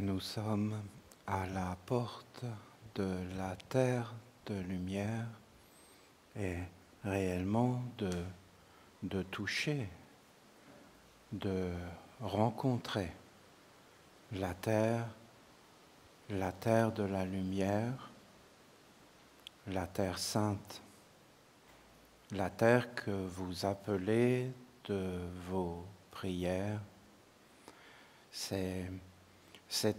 Nous sommes à la porte de la terre de lumière et réellement de toucher, de rencontrer la terre de la lumière, la terre sainte, la terre que vous appelez de vos prières. C'est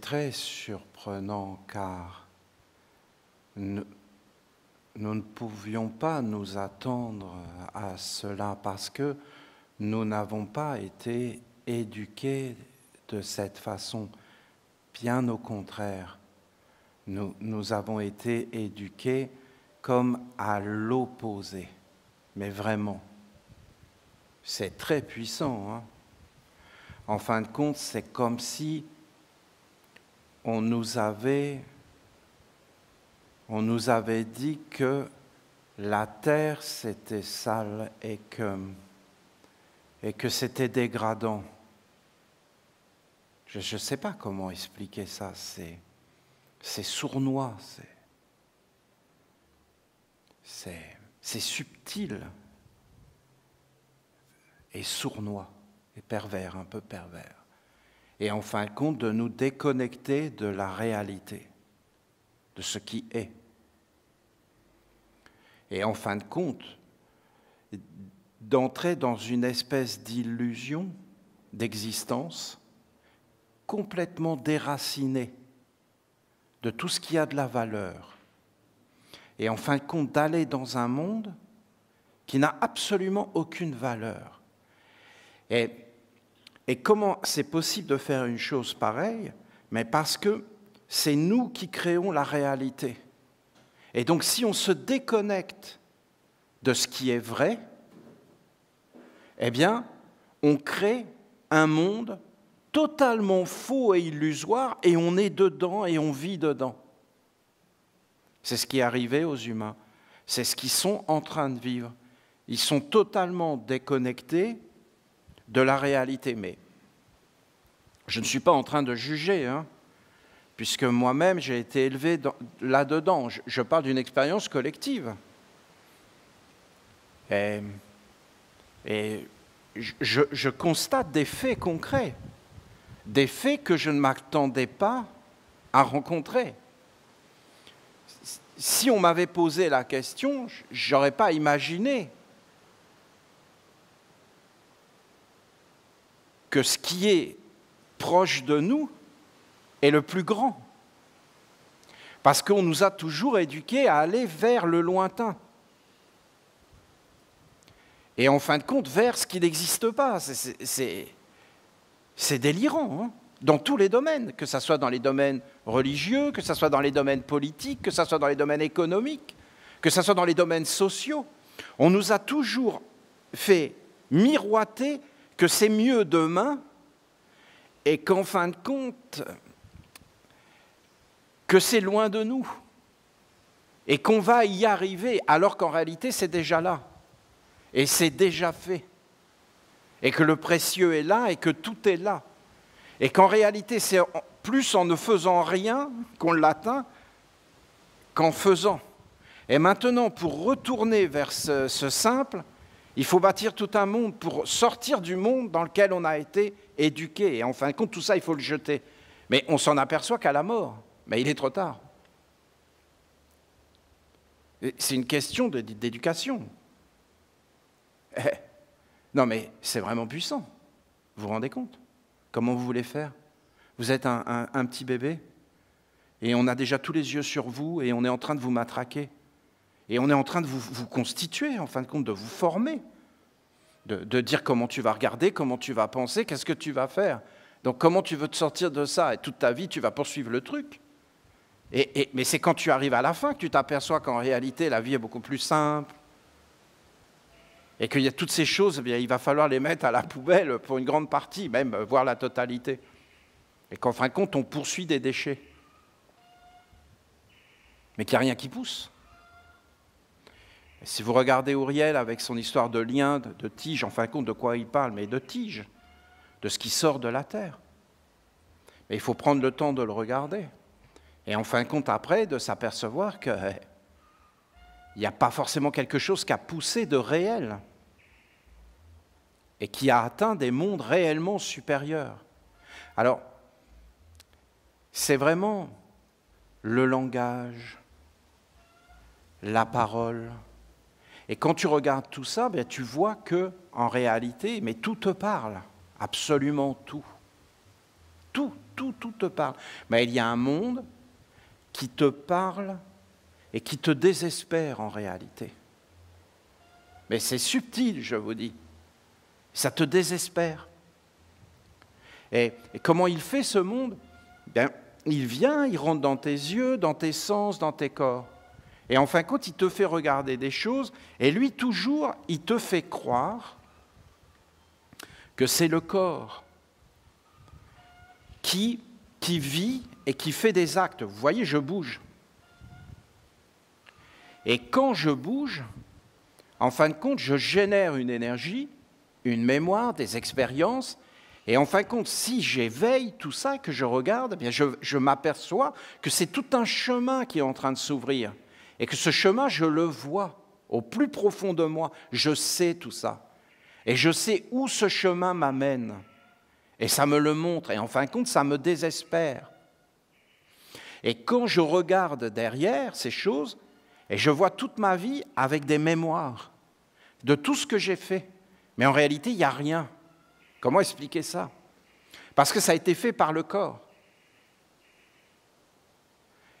très surprenant car nous ne pouvions pas nous attendre à cela parce que nous n'avons pas été éduqués de cette façon. Bien au contraire, nous avons été éduqués comme à l'opposé. Mais vraiment, c'est très puissant, hein? En fin de compte, c'est comme si on nous avait dit que la terre c'était sale et que c'était dégradant. Je ne sais pas comment expliquer ça, c'est sournois, c'est subtil et sournois et pervers, un peu pervers. Et en fin de compte, de nous déconnecter de la réalité, de ce qui est. Et en fin de compte, d'entrer dans une espèce d'illusion d'existence complètement déracinée de tout ce qui a de la valeur. Et en fin de compte, d'aller dans un monde qui n'a absolument aucune valeur. Et comment c'est possible de faire une chose pareille? Mais parce que c'est nous qui créons la réalité. Et donc si on se déconnecte de ce qui est vrai, eh bien, on crée un monde totalement faux et illusoire et on est dedans et on vit dedans. C'est ce qui est arrivé aux humains. C'est ce qu'ils sont en train de vivre. Ils sont totalement déconnectés de la réalité. Mais je ne suis pas en train de juger, hein, puisque moi-même j'ai été élevé là-dedans. Je parle d'une expérience collective. Et je constate des faits concrets, des faits que je ne m'attendais pas à rencontrer. Si on m'avait posé la question, je n'aurais pas imaginé que ce qui est proche de nous est le plus grand. Parce qu'on nous a toujours éduqués à aller vers le lointain. Et en fin de compte, vers ce qui n'existe pas. C'est délirant, hein, dans tous les domaines, que ce soit dans les domaines religieux, que ce soit dans les domaines politiques, que ce soit dans les domaines économiques, que ce soit dans les domaines sociaux. On nous a toujours fait miroiter que c'est mieux demain et qu'en fin de compte, que c'est loin de nous et qu'on va y arriver alors qu'en réalité c'est déjà là et c'est déjà fait et que le précieux est là et que tout est là et qu'en réalité c'est plus en ne faisant rien qu'on l'atteint qu'en faisant. Et maintenant, pour retourner vers ce simple, il faut bâtir tout un monde pour sortir du monde dans lequel on a été éduqué. Et en fin de compte, tout ça, il faut le jeter. Mais on s'en aperçoit qu'à la mort. Mais il est trop tard. C'est une question d'éducation. Non, mais c'est vraiment puissant. Vous vous rendez compte? Comment vous voulez faire? Vous êtes un petit bébé et on a déjà tous les yeux sur vous et on est en train de vous matraquer. Et on est en train de vous constituer, en fin de compte, de vous former, de dire comment tu vas regarder, comment tu vas penser, qu'est-ce que tu vas faire. Donc comment tu veux te sortir de ça? Et toute ta vie, tu vas poursuivre le truc. Mais c'est quand tu arrives à la fin que tu t'aperçois qu'en réalité, la vie est beaucoup plus simple. Et qu'il y a toutes ces choses, eh bien, il va falloir les mettre à la poubelle pour une grande partie, même voire la totalité. Et qu'en fin de compte, on poursuit des déchets. Mais qu'il n'y a rien qui pousse. Et si vous regardez Uriel avec son histoire de lien, de tige, en fin de compte, de quoi il parle? Mais de tige, de ce qui sort de la terre. Et il faut prendre le temps de le regarder. Et en fin de compte, après, de s'apercevoir qu'il n'y a pas forcément quelque chose qui a poussé de réel et qui a atteint des mondes réellement supérieurs. Alors, c'est vraiment le langage, la parole. Et quand tu regardes tout ça, bien, tu vois que, en réalité, mais tout te parle, absolument tout. Tout te parle. Mais il y a un monde qui te parle et qui te désespère en réalité. Mais c'est subtil, je vous dis. Ça te désespère. Et comment il fait ce monde? Bien, il vient, il rentre dans tes yeux, dans tes sens, dans tes corps. Et en fin de compte, il te fait regarder des choses, et lui, toujours, il te fait croire que c'est le corps qui vit et qui fait des actes. Vous voyez, je bouge. Et quand je bouge, en fin de compte, je génère une énergie, une mémoire, des expériences. Et en fin de compte, si j'éveille tout ça, que je regarde, eh bien je m'aperçois que c'est tout un chemin qui est en train de s'ouvrir. Et que ce chemin, je le vois au plus profond de moi. Je sais tout ça. Et je sais où ce chemin m'amène. Et ça me le montre. Et en fin de compte, ça me désespère. Et quand je regarde derrière ces choses, et je vois toute ma vie avec des mémoires de tout ce que j'ai fait. Mais en réalité, il n'y a rien. Comment expliquer ça? Parce que ça a été fait par le corps.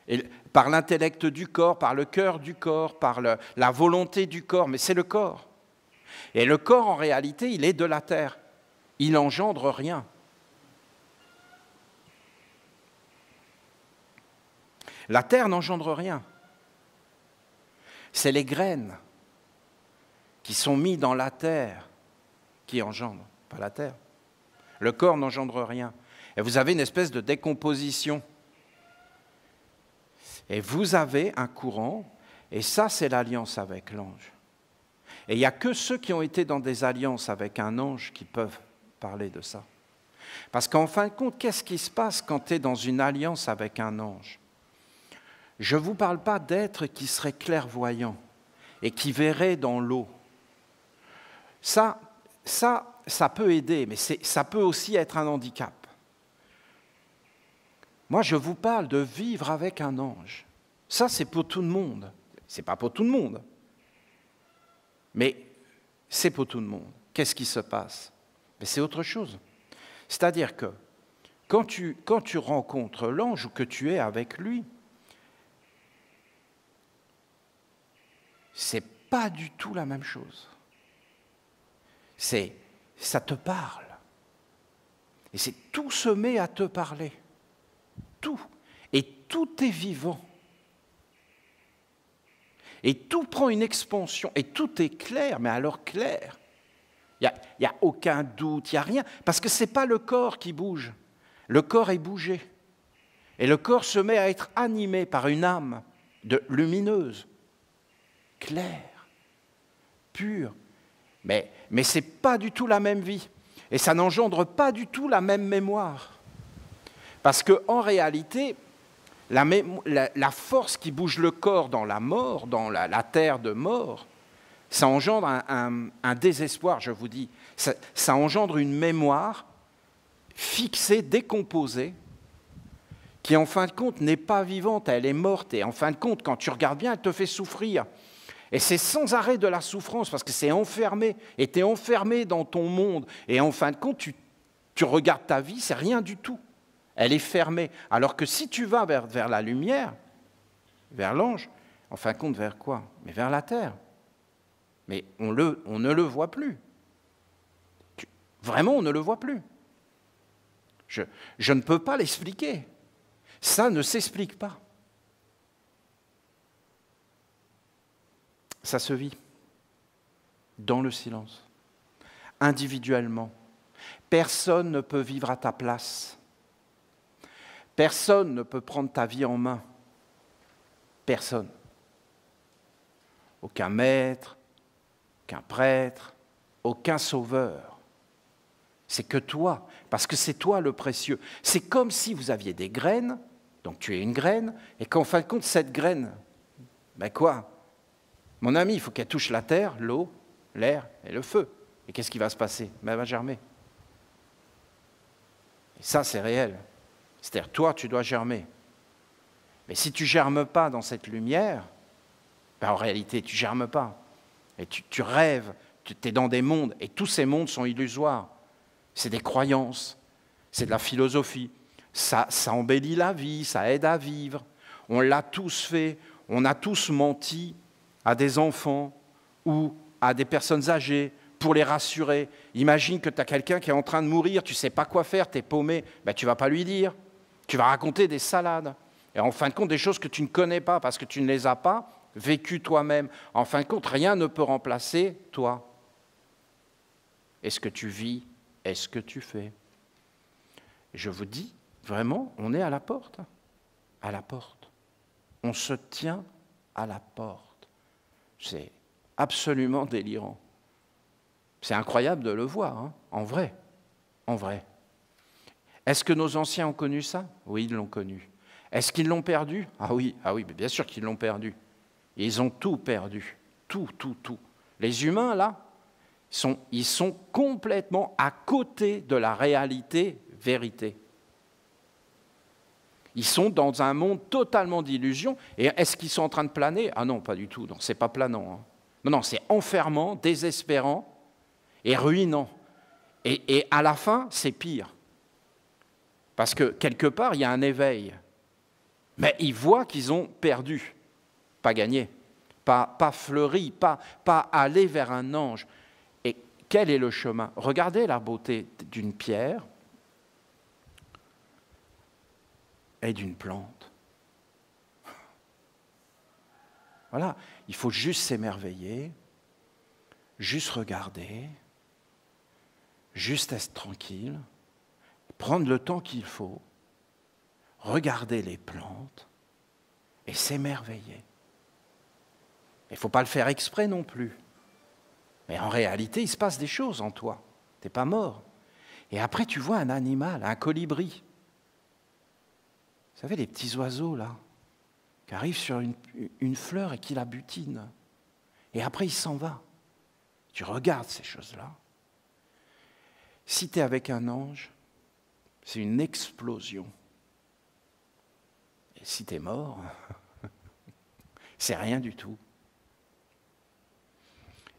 Et par l'intellect du corps, par le cœur du corps, par la volonté du corps. Mais c'est le corps. Et le corps, en réalité, il est de la terre. Il n'engendre rien. La terre n'engendre rien. C'est les graines qui sont mises dans la terre qui engendrent, pas la terre. Le corps n'engendre rien. Et vous avez une espèce de décomposition. Et vous avez un courant, et ça, c'est l'alliance avec l'ange. Et il n'y a que ceux qui ont été dans des alliances avec un ange qui peuvent parler de ça. Parce qu'en fin de compte, qu'est-ce qui se passe quand tu es dans une alliance avec un ange? Je ne vous parle pas d'êtres qui seraient clairvoyants et qui verraient dans l'eau. Ça peut aider, mais ça peut aussi être un handicap. Moi, je vous parle de vivre avec un ange. Ça, c'est pour tout le monde. Ce n'est pas pour tout le monde, mais c'est pour tout le monde. Qu'est-ce qui se passe? Mais c'est autre chose. C'est-à-dire que quand tu rencontres l'ange ou que tu es avec lui, c'est pas du tout la même chose. Ça te parle. Et c'est tout se met à te parler. Tout. Et tout est vivant. Et tout prend une expansion. Et tout est clair, mais alors clair. Il n'y a aucun doute, il n'y a rien. Parce que ce n'est pas le corps qui bouge. Le corps est bougé. Et le corps se met à être animé par une âme lumineuse, claire, pure. Mais ce n'est pas du tout la même vie. Et ça n'engendre pas du tout la même mémoire. Parce qu'en réalité, la force qui bouge le corps dans la mort, dans la terre de mort, ça engendre un désespoir, je vous dis. Ça engendre une mémoire fixée, décomposée, qui en fin de compte n'est pas vivante, elle est morte. Et en fin de compte, quand tu regardes bien, elle te fait souffrir. Et c'est sans arrêt de la souffrance, parce que c'est enfermé, et tu es enfermé dans ton monde. Et en fin de compte, tu regardes ta vie, c'est rien du tout. Elle est fermée. Alors que si tu vas vers la lumière, vers l'ange, en fin de compte, vers quoi? Mais vers la terre. Mais on ne le voit plus. Vraiment, on ne le voit plus. Je ne peux pas l'expliquer. Ça ne s'explique pas. Ça se vit dans le silence, individuellement. Personne ne peut vivre à ta place. Personne ne peut prendre ta vie en main. Personne. Aucun maître, aucun prêtre, aucun sauveur. C'est que toi, parce que c'est toi le précieux. C'est comme si vous aviez des graines, donc tu es une graine, et qu'en fin de compte, cette graine, ben quoi? Mon ami, il faut qu'elle touche la terre, l'eau, l'air et le feu. Et qu'est-ce qui va se passer? Ben, elle va germer. Et ça, c'est réel. C'est-à-dire, toi, tu dois germer. Mais si tu ne germes pas dans cette lumière, ben en réalité, tu ne germes pas. Et tu rêves, tu es dans des mondes, et tous ces mondes sont illusoires. C'est des croyances, c'est de la philosophie. Ça embellit la vie, ça aide à vivre. On l'a tous fait, on a tous menti à des enfants ou à des personnes âgées pour les rassurer. Imagine que tu as quelqu'un qui est en train de mourir, tu ne sais pas quoi faire, tu es paumé, ben, tu ne vas pas lui dire. Tu vas raconter des salades. Et en fin de compte, des choses que tu ne connais pas parce que tu ne les as pas vécues toi-même. En fin de compte, rien ne peut remplacer toi. Est-ce que tu vis? Est-ce que tu fais? Je vous dis, vraiment, on est à la porte. À la porte. On se tient à la porte. C'est absolument délirant. C'est incroyable de le voir, hein, en vrai. En vrai. Est-ce que nos anciens ont connu ça? Oui, ils l'ont connu. Est-ce qu'ils l'ont perdu? Ah oui, bien sûr qu'ils l'ont perdu. Ils ont tout perdu. Tout. Les humains, là, ils sont complètement à côté de la réalité-vérité. Ils sont dans un monde totalement d'illusions. Et est-ce qu'ils sont en train de planer? Ah non, pas du tout. Non, c'est pas planant. Hein. Non, c'est enfermant, désespérant et ruinant. Et à la fin, c'est pire. Parce que quelque part, il y a un éveil. Mais ils voient qu'ils ont perdu, pas gagné, pas fleuri, pas aller vers un ange. Et quel est le chemin? Regardez la beauté d'une pierre et d'une plante. Voilà, il faut juste s'émerveiller, juste regarder, juste être tranquille, prendre le temps qu'il faut, regarder les plantes et s'émerveiller. Il ne faut pas le faire exprès non plus. Mais en réalité, il se passe des choses en toi. Tu n'es pas mort. Et après, tu vois un animal, un colibri. Vous savez, les petits oiseaux, là, qui arrivent sur une fleur et qui la butinent. Et après, il s'en va. Tu regardes ces choses-là. Si tu es avec un ange, c'est une explosion. Et si tu es mort, c'est rien du tout.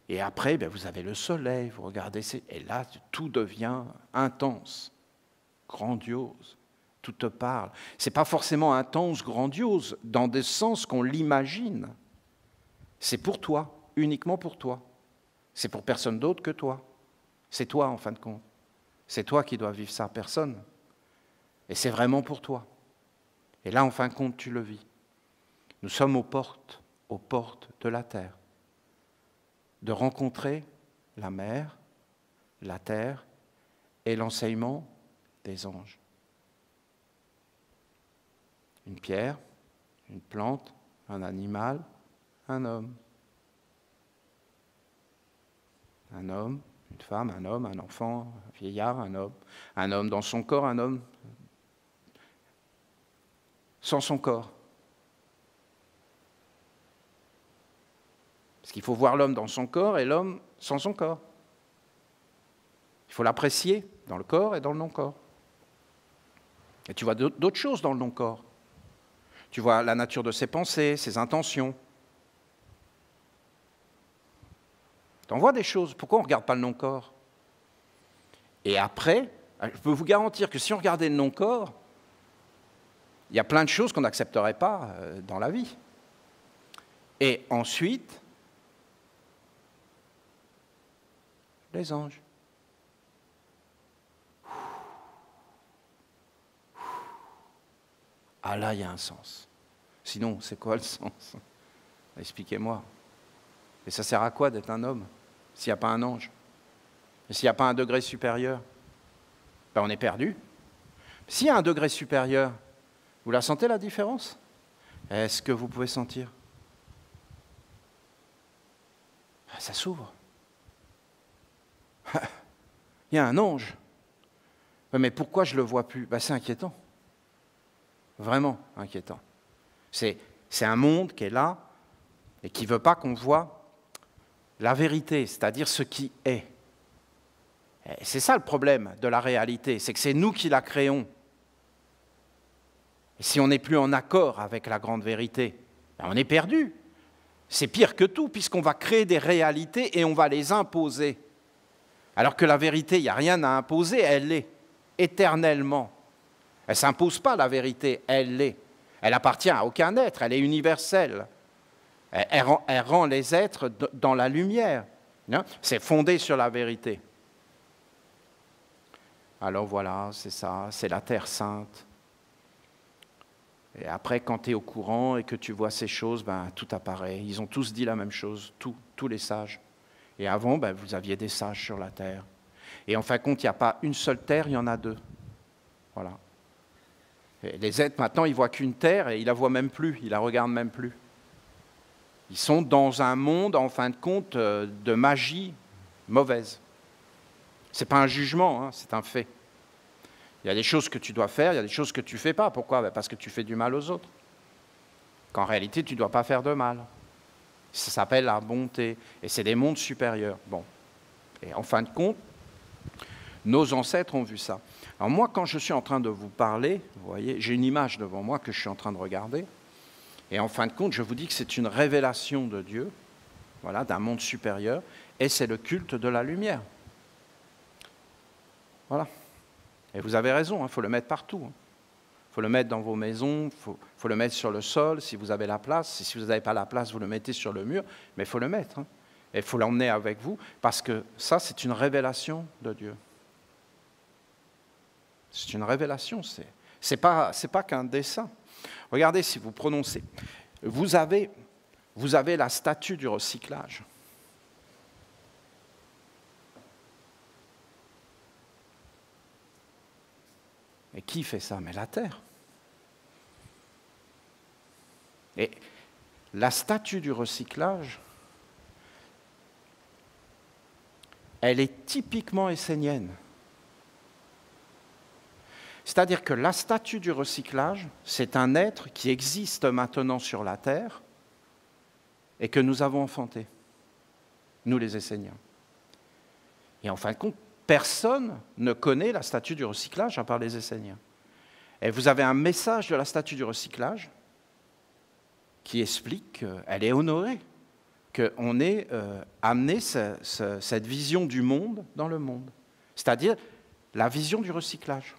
Et après, vous avez le soleil, vous regardez, et là, tout devient intense, grandiose. Tout te parle. Ce n'est pas forcément intense, grandiose, dans des sens qu'on l'imagine. C'est pour toi, uniquement pour toi. C'est pour personne d'autre que toi. C'est toi, en fin de compte. C'est toi qui dois vivre ça, personne. Et c'est vraiment pour toi. Et là, en fin de compte, tu le vis. Nous sommes aux portes de la terre. De rencontrer la mer, la terre et l'enseignement des anges. Une pierre, une plante, un animal, un homme. Un homme, une femme, un homme, un enfant, un vieillard, un homme dans son corps, un homme sans son corps. Parce qu'il faut voir l'homme dans son corps et l'homme sans son corps. Il faut l'apprécier dans le corps et dans le non-corps. Et tu vois d'autres choses dans le non-corps. Tu vois la nature de ses pensées, ses intentions. Tu en vois des choses. Pourquoi on ne regarde pas le non-corps? Et après, je peux vous garantir que si on regardait le non-corps, il y a plein de choses qu'on n'accepterait pas dans la vie. Et ensuite, les anges. Ah là, il y a un sens. Sinon, c'est quoi le sens? Expliquez-moi. Et ça sert à quoi d'être un homme s'il n'y a pas un ange? Et s'il n'y a pas un degré supérieur? On est perdu. S'il y a un degré supérieur, vous la sentez la différence? Est-ce que vous pouvez sentir? Ça s'ouvre. Il y a un ange. Ouais, mais pourquoi je ne le vois plus? Ben, c'est inquiétant. Vraiment inquiétant. C'est un monde qui est là et qui ne veut pas qu'on voit la vérité, c'est-à-dire ce qui est. Et c'est ça le problème de la réalité, c'est que c'est nous qui la créons. Et si on n'est plus en accord avec la grande vérité, ben on est perdu. C'est pire que tout, puisqu'on va créer des réalités et on va les imposer. Alors que la vérité, il n'y a rien à imposer, elle l'est, éternellement. Elle ne s'impose pas, la vérité, elle l'est. Elle appartient à aucun être, elle est universelle. Elle rend les êtres dans la lumière. C'est fondé sur la vérité. Alors voilà, c'est ça, c'est la Terre sainte. Et après, quand tu es au courant et que tu vois ces choses, ben, tout apparaît. Ils ont tous dit la même chose, tous les sages. Et avant, ben, vous aviez des sages sur la terre. Et en fin de compte, il n'y a pas une seule terre, il y en a deux. Voilà. Et les êtres, maintenant, ils ne voient qu'une terre et ils ne la voient même plus, ils ne la regardent même plus. Ils sont dans un monde, en fin de compte, de magie mauvaise. Ce n'est pas un jugement, hein, c'est un fait. Il y a des choses que tu dois faire, il y a des choses que tu ne fais pas. Pourquoi? Parce que tu fais du mal aux autres. Qu'en réalité, tu ne dois pas faire de mal. Ça s'appelle la bonté. Et c'est des mondes supérieurs. Bon. Et en fin de compte, nos ancêtres ont vu ça. Alors moi, quand je suis en train de vous parler, vous voyez, j'ai une image devant moi que je suis en train de regarder. Et en fin de compte, je vous dis que c'est une révélation de Dieu, voilà, d'un monde supérieur. Et c'est le culte de la lumière. Voilà. Et vous avez raison, il faut le mettre partout. Il faut le mettre dans vos maisons, il faut le mettre sur le sol, si vous avez la place. Si vous n'avez pas la place, vous le mettez sur le mur, mais il faut le mettre. Et il faut l'emmener avec vous, parce que ça, c'est une révélation de Dieu. C'est une révélation, c'est pas qu'un dessin. Regardez, si vous prononcez, vous avez la statue du recyclage. Et qui fait ça? Mais la Terre. Et la statue du recyclage, elle est typiquement essénienne. C'est-à-dire que la statue du recyclage, c'est un être qui existe maintenant sur la Terre et que nous avons enfanté, nous les Esséniens. Et en fin de compte, personne ne connaît la statue du recyclage à part les Esséniens. Et vous avez un message de la statue du recyclage qui explique qu'elle est honorée, qu'on ait amené cette vision du monde dans le monde, c'est-à-dire la vision du recyclage.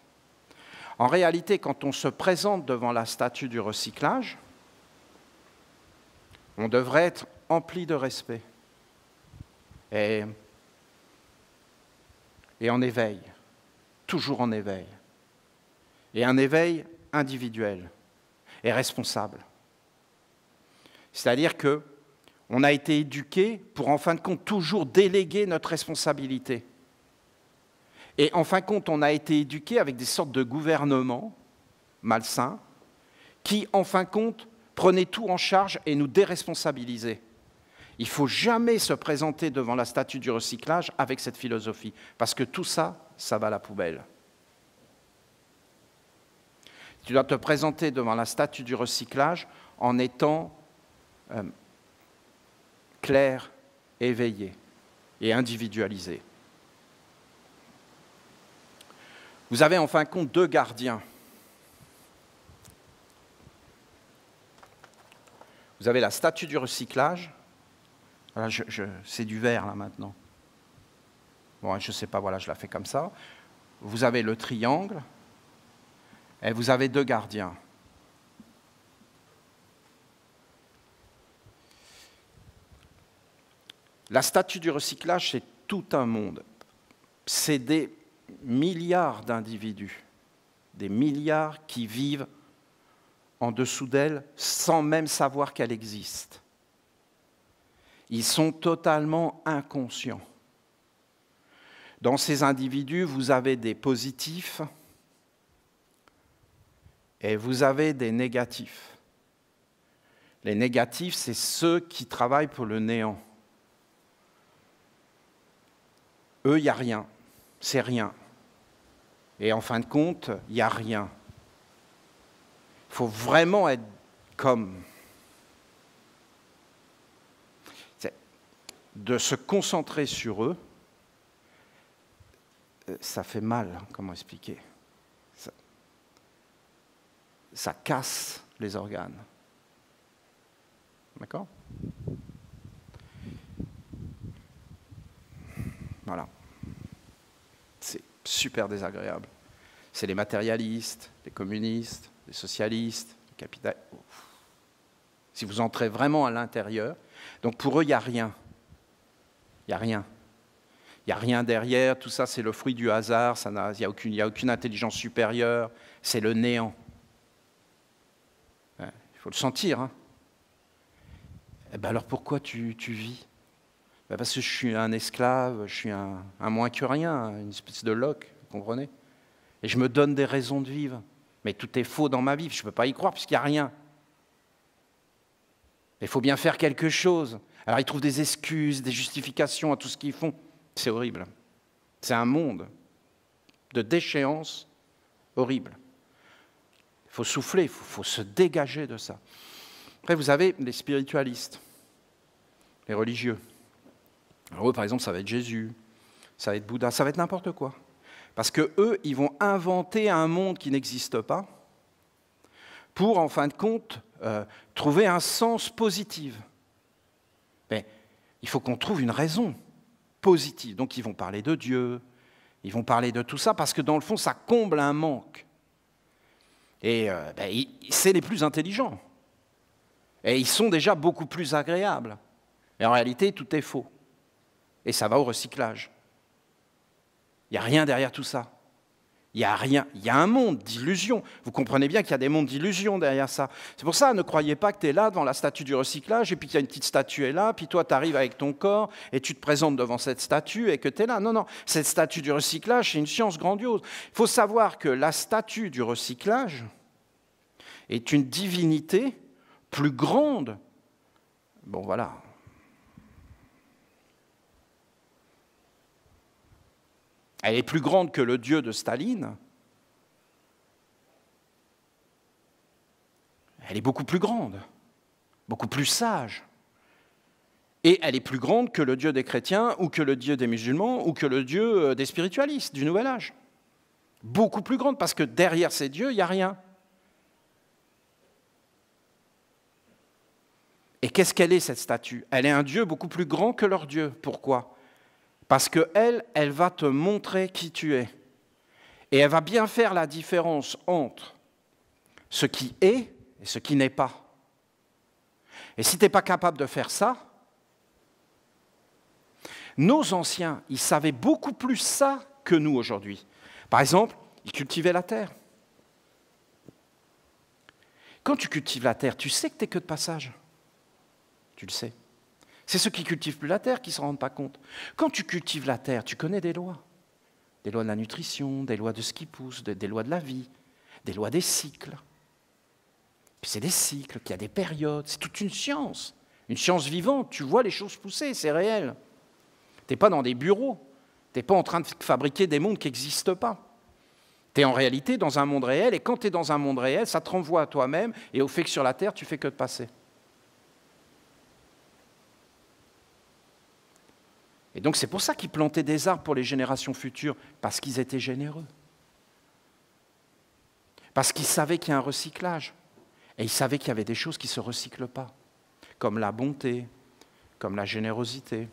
En réalité, quand on se présente devant la statue du recyclage, on devrait être empli de respect et en éveil, toujours en éveil, et un éveil individuel et responsable. C'est-à-dire qu'on a été éduqué pour, en fin de compte, toujours déléguer notre responsabilité. Et en fin de compte, on a été éduqué avec des sortes de gouvernements malsains qui, en fin de compte, prenaient tout en charge et nous déresponsabilisaient. Il ne faut jamais se présenter devant la statue du recyclage avec cette philosophie, parce que tout ça, ça va à la poubelle. Tu dois te présenter devant la statue du recyclage en étant clair, éveillé et individualisé. Vous avez en fin de compte deux gardiens. Vous avez la statue du recyclage. Voilà, c'est du vert là maintenant. Bon, je ne sais pas, voilà, je la fais comme ça. Vous avez le triangle et vous avez deux gardiens. La statue du recyclage, c'est tout un monde. C'est des milliards d'individus, des milliards qui vivent en dessous d'elle sans même savoir qu'elle existe. Ils sont totalement inconscients. Dans ces individus, vous avez des positifs et vous avez des négatifs. Les négatifs, c'est ceux qui travaillent pour le néant. Eux, il n'y a rien, c'est rien. Et en fin de compte, il n'y a rien. Il faut vraiment être comme... De se concentrer sur eux, ça fait mal, comment expliquer ? Ça casse les organes. D'accord ? Voilà. C'est super désagréable. C'est les matérialistes, les communistes, les socialistes, les capitalistes. Si vous entrez vraiment à l'intérieur, donc pour eux, il n'y a rien. Il n'y a rien. Il n'y a rien derrière, tout ça c'est le fruit du hasard, il n'y a aucune intelligence supérieure, c'est le néant. Il faut le sentir. Hein. Eh ben alors pourquoi tu vis ? Ben parce que je suis un esclave, je suis un moins que rien, une espèce de Locke, vous comprenez ? Et je me donne des raisons de vivre. Mais tout est faux dans ma vie, je ne peux pas y croire puisqu'il n'y a rien. Il faut bien faire quelque chose. Alors ils trouvent des excuses, des justifications à tout ce qu'ils font. C'est horrible. C'est un monde de déchéance horrible. Il faut souffler, il faut se dégager de ça. Après, vous avez les spiritualistes, les religieux. Alors eux, par exemple, ça va être Jésus, ça va être Bouddha, ça va être n'importe quoi. Parce qu'eux, ils vont inventer un monde qui n'existe pas pour, en fin de compte, trouver un sens positif. Mais il faut qu'on trouve une raison positive. Donc ils vont parler de Dieu, ils vont parler de tout ça, parce que dans le fond, ça comble un manque. Et c'est les plus intelligents. Et ils sont déjà beaucoup plus agréables. Et en réalité, tout est faux. Et ça va au recyclage. Il n'y a rien derrière tout ça. Il y a rien. Il y a un monde d'illusions. Vous comprenez bien qu'il y a des mondes d'illusions derrière ça. C'est pour ça, ne croyez pas que tu es là devant la statue du recyclage et puis qu'il y a une petite statue est là, puis toi tu arrives avec ton corps et tu te présentes devant cette statue et que tu es là. Non, non, cette statue du recyclage, c'est une science grandiose. Il faut savoir que la statue du recyclage est une divinité plus grande. Bon, voilà. Elle est plus grande que le dieu de Staline. Elle est beaucoup plus grande, beaucoup plus sage. Et elle est plus grande que le dieu des chrétiens ou que le dieu des musulmans ou que le dieu des spiritualistes du Nouvel Âge. Beaucoup plus grande parce que derrière ces dieux, il n'y a rien. Et qu'est-ce qu'elle est, cette statue ? Elle est un dieu beaucoup plus grand que leur dieu. Pourquoi ? Parce qu'elle, elle va te montrer qui tu es. Et elle va bien faire la différence entre ce qui est et ce qui n'est pas. Et si tu n'es pas capable de faire ça, nos anciens, ils savaient beaucoup plus ça que nous aujourd'hui. Par exemple, ils cultivaient la terre. Quand tu cultives la terre, tu sais que tu n'es que de passage. Tu le sais. C'est ceux qui ne cultivent plus la terre qui ne se rendent pas compte. Quand tu cultives la terre, tu connais des lois. Des lois de la nutrition, des lois de ce qui pousse, des lois de la vie, des lois des cycles. Puis c'est des cycles, qu'il y a des périodes, c'est toute une science vivante. Tu vois les choses pousser, c'est réel. Tu n'es pas dans des bureaux, tu n'es pas en train de fabriquer des mondes qui n'existent pas. Tu es en réalité dans un monde réel, et quand tu es dans un monde réel, ça te renvoie à toi-même et au fait que sur la terre, tu ne fais que de passer. Et donc c'est pour ça qu'ils plantaient des arbres pour les générations futures, parce qu'ils étaient généreux. Parce qu'ils savaient qu'il y a un recyclage. Et ils savaient qu'il y avait des choses qui ne se recyclent pas, comme la bonté, comme la générosité,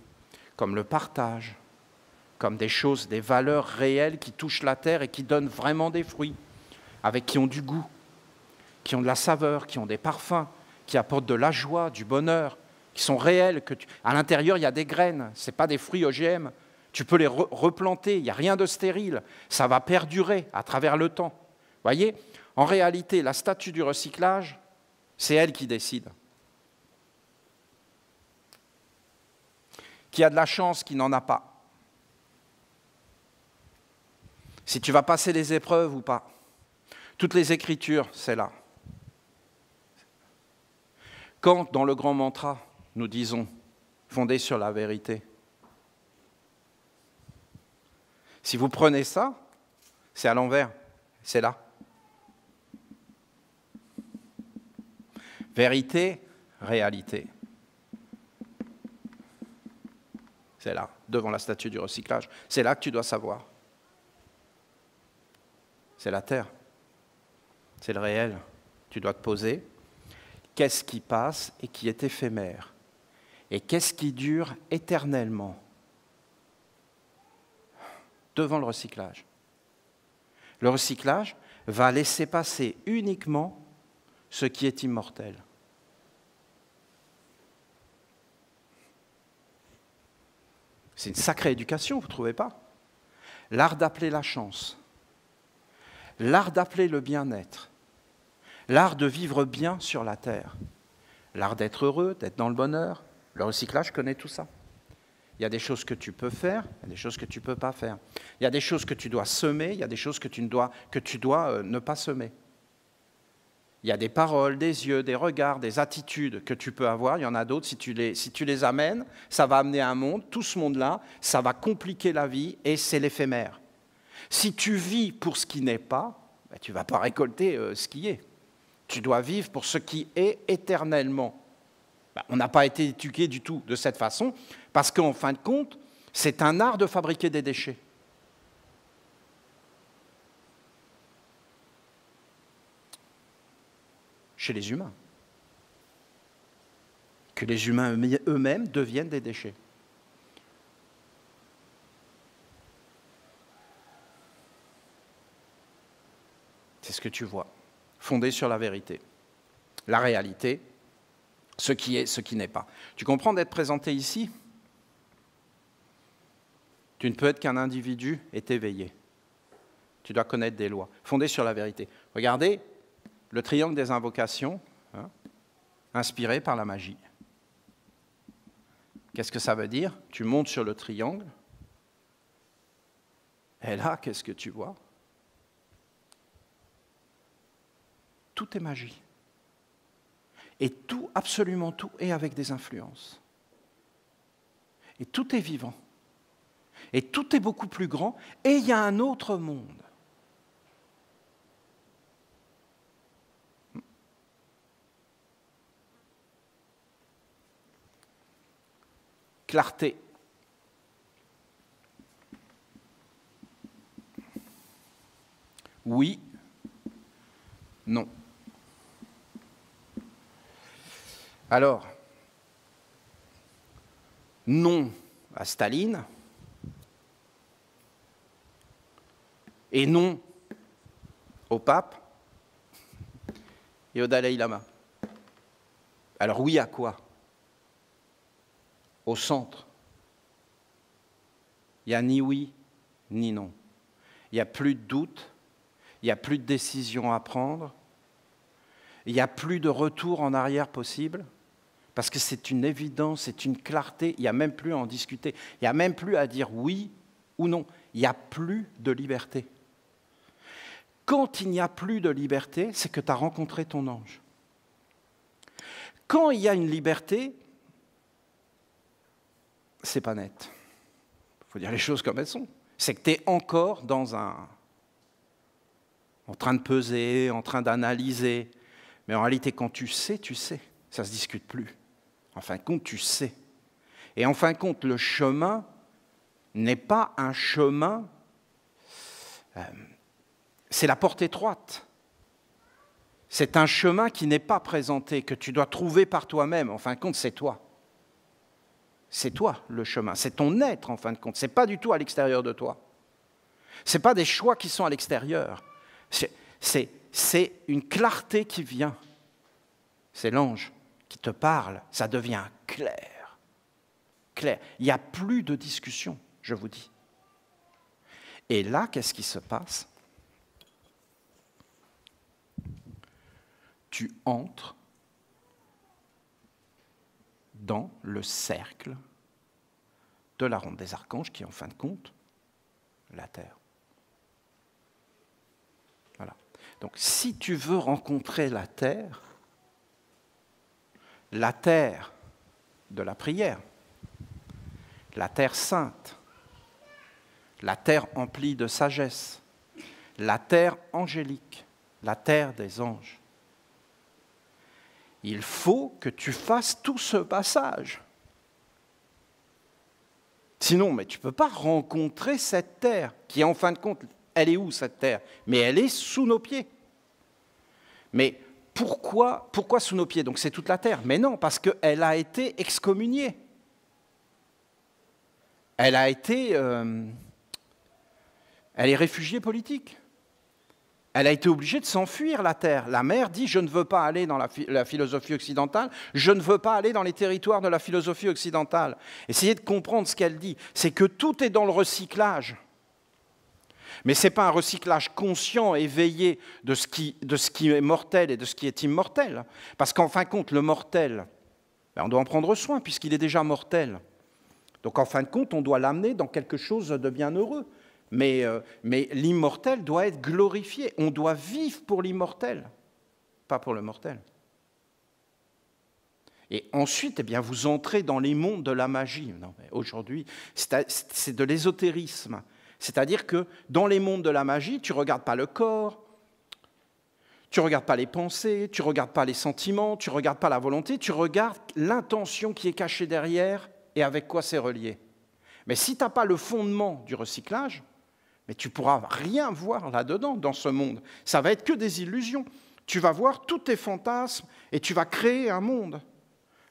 comme le partage, comme des choses, des valeurs réelles qui touchent la terre et qui donnent vraiment des fruits, qui ont du goût, qui ont de la saveur, qui ont des parfums, qui apportent de la joie, du bonheur, qui sont réels. À l'intérieur, il y a des graines, ce n'est pas des fruits OGM. Tu peux les replanter, il n'y a rien de stérile. Ça va perdurer à travers le temps. Vous voyez ? En réalité, la statue du recyclage, c'est elle qui décide. Qui a de la chance, qui n'en a pas. Si tu vas passer les épreuves ou pas. Toutes les Écritures, c'est là. Quand, dans le grand mantra, nous disons, fondé sur la vérité, si vous prenez ça, C'est à l'envers, c'est là. Vérité, réalité. C'est là, devant la statue du recyclage. C'est là que tu dois savoir. C'est la terre. C'est le réel. Tu dois te poser. Qu'est-ce qui passe et qui est éphémère? Et qu'est-ce qui dure éternellement? Devant le recyclage. Le recyclage va laisser passer uniquement ce qui est immortel. C'est une sacrée éducation, vous ne trouvez pas? L'art d'appeler la chance, l'art d'appeler le bien-être, l'art de vivre bien sur la terre, l'art d'être heureux, d'être dans le bonheur. Le recyclage connaît tout ça. Il y a des choses que tu peux faire, il y a des choses que tu ne peux pas faire. Il y a des choses que tu dois semer, il y a des choses que tu dois ne pas semer. Il y a des paroles, des yeux, des regards, des attitudes que tu peux avoir. Il y en a d'autres, si tu les amènes, ça va amener un monde. Tout ce monde-là, ça va compliquer la vie et c'est l'éphémère. Si tu vis pour ce qui n'est pas, ben, tu ne vas pas récolter ce qui est. Tu dois vivre pour ce qui est éternellement. Ben, on n'a pas été éduqué du tout de cette façon parce qu'en fin de compte, c'est un art de fabriquer des déchets. Chez les humains. Que les humains eux-mêmes deviennent des déchets. C'est ce que tu vois, fondé sur la vérité. La réalité, ce qui est, ce qui n'est pas. Tu comprends d'être présenté ici? Tu ne peux être qu'un individu et éveillé. Tu dois connaître des lois, fondées sur la vérité. Regardez, le triangle des invocations, inspiré par la magie. Qu'est-ce que ça veut dire? Tu montes sur le triangle, et là, qu'est-ce que tu vois? Tout est magie. Et tout, absolument tout, est avec des influences. Et tout est vivant. Et tout est beaucoup plus grand, et il y a un autre monde. Clarté. Oui, non. Alors, non à Staline et non au pape et au Dalai Lama. Alors oui à quoi? Au centre. Il n'y a ni oui, ni non. Il n'y a plus de doute, il n'y a plus de décision à prendre, il n'y a plus de retour en arrière possible, parce que c'est une évidence, c'est une clarté, il n'y a même plus à en discuter, il n'y a même plus à dire oui ou non, il n'y a plus de liberté. Quand il n'y a plus de liberté, c'est que tu as rencontré ton ange. Quand il y a une liberté, c'est pas net. Il faut dire les choses comme elles sont. C'est que tu es encore en train de peser, en train d'analyser. Mais en réalité, quand tu sais, ça ne se discute plus. En fin de compte, tu sais. Et en fin de compte, le chemin n'est pas un chemin, c'est la porte étroite. C'est un chemin qui n'est pas présenté, que tu dois trouver par toi-même. En fin de compte, c'est toi. C'est toi le chemin, c'est ton être en fin de compte, ce n'est pas du tout à l'extérieur de toi. Ce n'est pas des choix qui sont à l'extérieur, c'est une clarté qui vient. C'est l'ange qui te parle, ça devient clair. Clair. Il n'y a plus de discussion, je vous dis. Et là, qu'est-ce qui se passe? Tu entres dans le cercle de la ronde des archanges qui est en fin de compte la Terre. Voilà. Donc si tu veux rencontrer la Terre de la prière, la Terre sainte, la Terre emplie de sagesse, la terre angélique, la terre des anges. Il faut que tu fasses tout ce passage. Sinon, mais tu ne peux pas rencontrer cette terre, qui en fin de compte, elle est où cette terre? Mais elle est sous nos pieds. Mais pourquoi sous nos pieds? Donc c'est toute la terre. Mais non, parce qu'elle a été excommuniée. Elle est réfugiée politique. Elle a été obligée de s'enfuir, la terre. La mère dit, je ne veux pas aller dans la philosophie occidentale, je ne veux pas aller dans les territoires de la philosophie occidentale. Essayez de comprendre ce qu'elle dit. C'est que tout est dans le recyclage. Mais ce n'est pas un recyclage conscient, éveillé de ce qui est mortel et de ce qui est immortel. Parce qu'en fin de compte, le mortel, on doit en prendre soin puisqu'il est déjà mortel. Donc en fin de compte, on doit l'amener dans quelque chose de bien heureux. Mais l'immortel doit être glorifié. On doit vivre pour l'immortel, pas pour le mortel. Et ensuite, vous entrez dans les mondes de la magie. Aujourd'hui, c'est de l'ésotérisme. C'est-à-dire que dans les mondes de la magie, tu ne regardes pas le corps, tu ne regardes pas les pensées, tu ne regardes pas les sentiments, tu ne regardes pas la volonté, tu regardes l'intention qui est cachée derrière et avec quoi c'est relié. Mais si tu n'as pas le fondement du recyclage, mais tu ne pourras rien voir là-dedans, dans ce monde. Ça va être que des illusions. Tu vas voir tous tes fantasmes et tu vas créer un monde.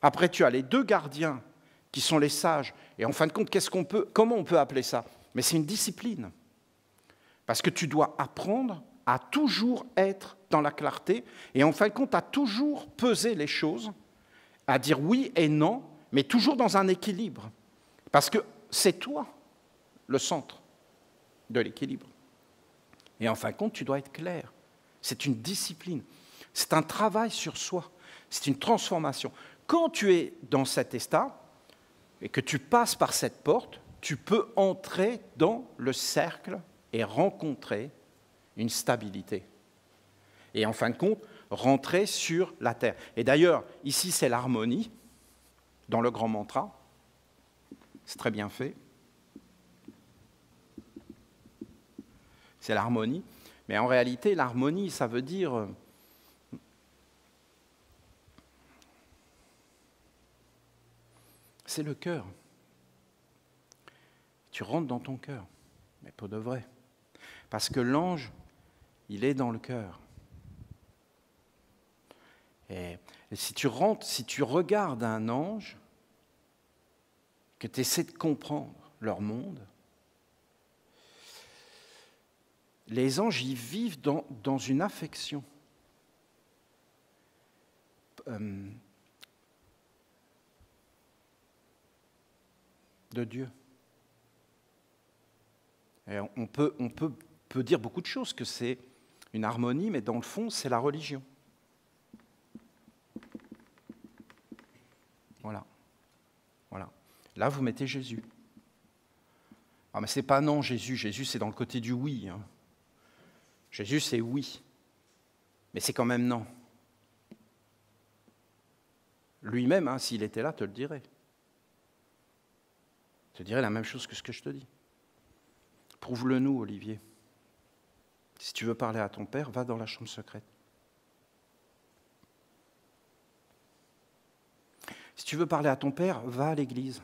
Après, tu as les deux gardiens qui sont les sages. Et en fin de compte, comment on peut appeler ça? Mais c'est une discipline. Parce que tu dois apprendre à toujours être dans la clarté et en fin de compte, à toujours peser les choses, à dire oui et non, mais toujours dans un équilibre. Parce que c'est toi le centre de l'équilibre. Et en fin de compte, tu dois être clair. C'est une discipline. C'est un travail sur soi. C'est une transformation. Quand tu es dans cet état et que tu passes par cette porte, tu peux entrer dans le cercle et rencontrer une stabilité. Et en fin de compte, rentrer sur la terre. Et d'ailleurs, ici, c'est l'harmonie, dans le grand mantra. C'est très bien fait. C'est l'harmonie. Mais en réalité, l'harmonie, ça veut dire... c'est le cœur. Tu rentres dans ton cœur, mais pas de vrai. Parce que l'ange, il est dans le cœur. Et si tu regardes un ange, que tu essaies de comprendre leur monde, les anges, ils vivent dans une affection. De Dieu. Et on peut dire beaucoup de choses, que c'est une harmonie, mais dans le fond, c'est la religion. Voilà. Là, vous mettez Jésus. Ah, mais c'est pas non, Jésus. Jésus, c'est dans le côté du oui. Hein. Jésus, c'est oui. Mais c'est quand même non. Lui-même, s'il était là, te le dirait. Je te dirais la même chose que ce que je te dis. Prouve-le-nous, Olivier. Si tu veux parler à ton père, va dans la chambre secrète. Si tu veux parler à ton père, va à l'église.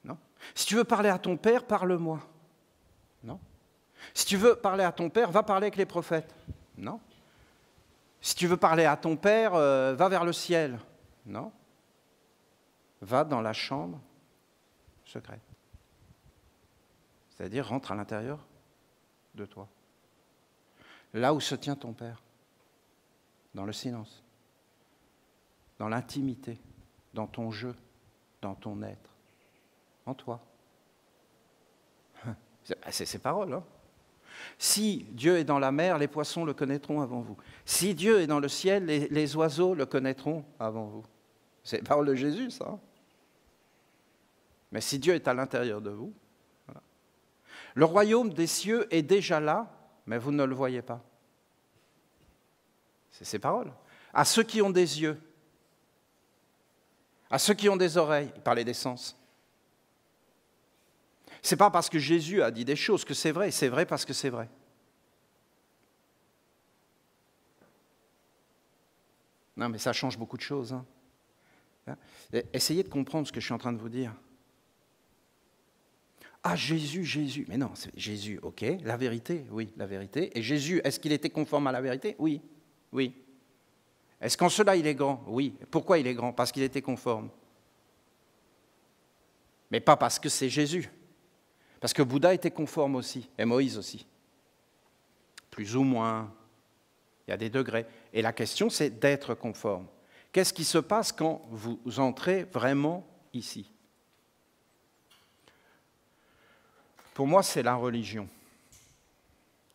Non. Si tu veux parler à ton père, parle-moi. Non. Si tu veux parler à ton père, va parler avec les prophètes. Non. Si tu veux parler à ton père, va vers le ciel. Non. Va dans la chambre secrète. C'est-à-dire, rentre à l'intérieur de toi. Là où se tient ton Père. Dans le silence. Dans l'intimité. Dans ton jeu. Dans ton être. En toi. C'est ces paroles, hein. Si Dieu est dans la mer, les poissons le connaîtront avant vous. Si Dieu est dans le ciel, les oiseaux le connaîtront avant vous. C'est les paroles de Jésus, ça. Mais si Dieu est à l'intérieur de vous, voilà. Le royaume des cieux est déjà là, mais vous ne le voyez pas. C'est ces paroles. À ceux qui ont des yeux, à ceux qui ont des oreilles, il parlait des sens. Ce n'est pas parce que Jésus a dit des choses que c'est vrai parce que c'est vrai. Non, mais ça change beaucoup de choses. Hein. Essayez de comprendre ce que je suis en train de vous dire. Ah, Jésus, Jésus. Mais non, c'est Jésus, ok. La vérité, oui, la vérité. Et Jésus, est-ce qu'il était conforme à la vérité? Oui, oui. Est-ce qu'en cela, il est grand? Oui. Pourquoi il est grand? Parce qu'il était conforme. Mais pas parce que c'est Jésus. Parce que Bouddha était conforme aussi, et Moïse aussi. Plus ou moins. Il y a des degrés. Et la question, c'est d'être conforme. Qu'est-ce qui se passe quand vous entrez vraiment ici? Pour moi, c'est la religion.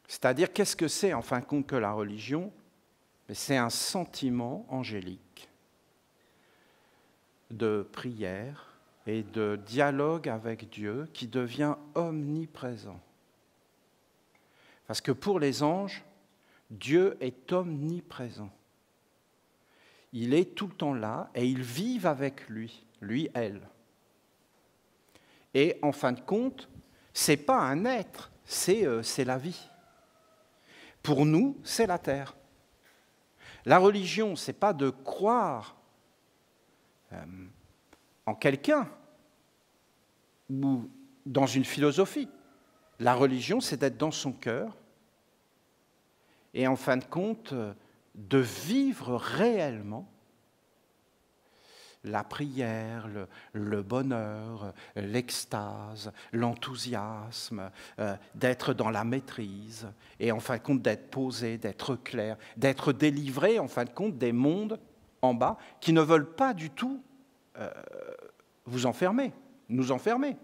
C'est-à-dire, qu'est-ce que c'est, en fin de compte, que la religion? C'est un sentiment angélique de prière et de dialogue avec Dieu qui devient omniprésent. Parce que pour les anges, Dieu est omniprésent. Il est tout le temps là et ils vivent avec lui, elle. Et en fin de compte, ce n'est pas un être, c'est la vie. Pour nous, c'est la terre. La religion, ce n'est pas de croire en quelqu'un ou dans une philosophie. La religion, c'est d'être dans son cœur et en fin de compte, de vivre réellement la prière, le bonheur, l'extase, l'enthousiasme, d'être dans la maîtrise et en fin de compte d'être posé, d'être clair, d'être délivré en fin de compte des mondes en bas qui ne veulent pas du tout vous enfermer, nous enfermer.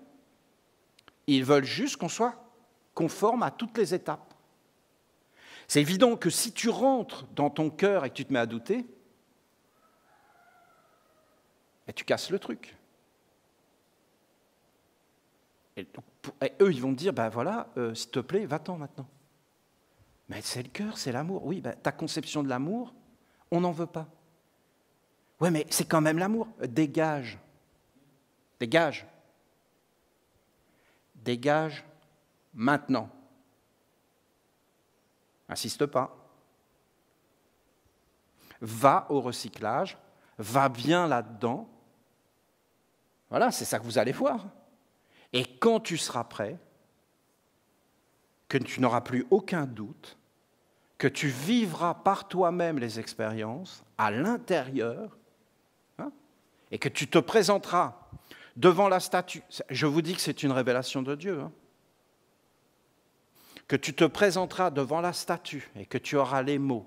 Ils veulent juste qu'on soit conforme à toutes les étapes. C'est évident que si tu rentres dans ton cœur et que tu te mets à douter, et tu casses le truc. Et eux, ils vont te dire, ben voilà, s'il te plaît, va-t'en maintenant. Mais c'est le cœur, c'est l'amour. Oui, ben, ta conception de l'amour, on n'en veut pas. Oui, mais c'est quand même l'amour. Dégage. Dégage. Dégage maintenant. Insiste pas. Va au recyclage, va bien là-dedans. Voilà, c'est ça que vous allez voir. Et quand tu seras prêt, que tu n'auras plus aucun doute, que tu vivras par toi-même les expériences à l'intérieur, hein, et que tu te présenteras devant la statue. Je vous dis que c'est une révélation de Dieu. Hein, que tu te présenteras devant la statue et que tu auras les mots,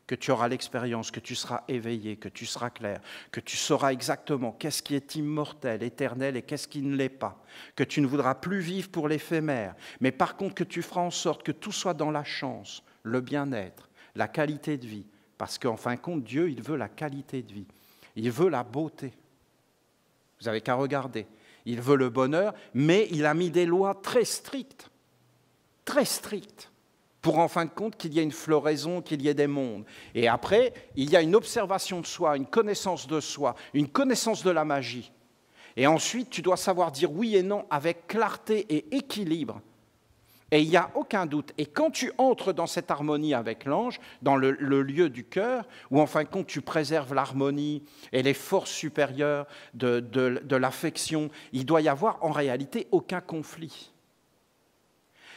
que tu auras l'expérience, que tu seras éveillé, que tu seras clair, que tu sauras exactement qu'est-ce qui est immortel, éternel et qu'est-ce qui ne l'est pas, que tu ne voudras plus vivre pour l'éphémère, mais par contre que tu feras en sorte que tout soit dans la chance, le bien-être, la qualité de vie, parce qu'en fin de compte, Dieu, il veut la qualité de vie, il veut la beauté. Vous n'avez qu'à regarder. Il veut le bonheur, mais il a mis des lois très strictes, pour en fin de compte qu'il y ait une floraison, qu'il y ait des mondes. Et après, il y a une observation de soi, une connaissance de soi, une connaissance de la magie. Et ensuite, tu dois savoir dire oui et non avec clarté et équilibre. Et il n'y a aucun doute. Et quand tu entres dans cette harmonie avec l'ange, dans le lieu du cœur, où en fin de compte tu préserves l'harmonie et les forces supérieures de l'affection, il doit y avoir en réalité aucun conflit.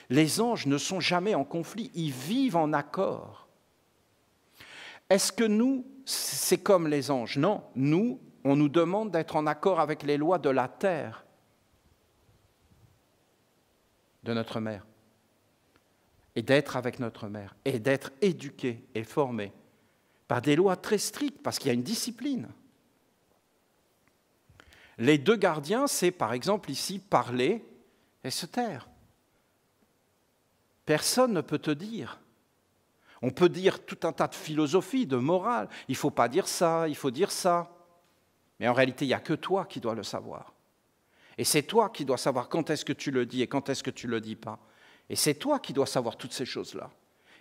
Les anges ne sont jamais en conflit, ils vivent en accord. Est-ce que nous, c'est comme les anges? Non, nous, on nous demande d'être en accord avec les lois de la terre, de notre mère, et d'être avec notre mère, et d'être éduqués et formés par des lois très strictes, parce qu'il y a une discipline. Les deux gardiens, c'est par exemple ici parler et se taire. Personne ne peut te dire. On peut dire tout un tas de philosophies, de morale. Il ne faut pas dire ça, il faut dire ça. Mais en réalité, il n'y a que toi qui dois le savoir. Et c'est toi qui dois savoir quand est-ce que tu le dis et quand est-ce que tu ne le dis pas. Et c'est toi qui dois savoir toutes ces choses-là.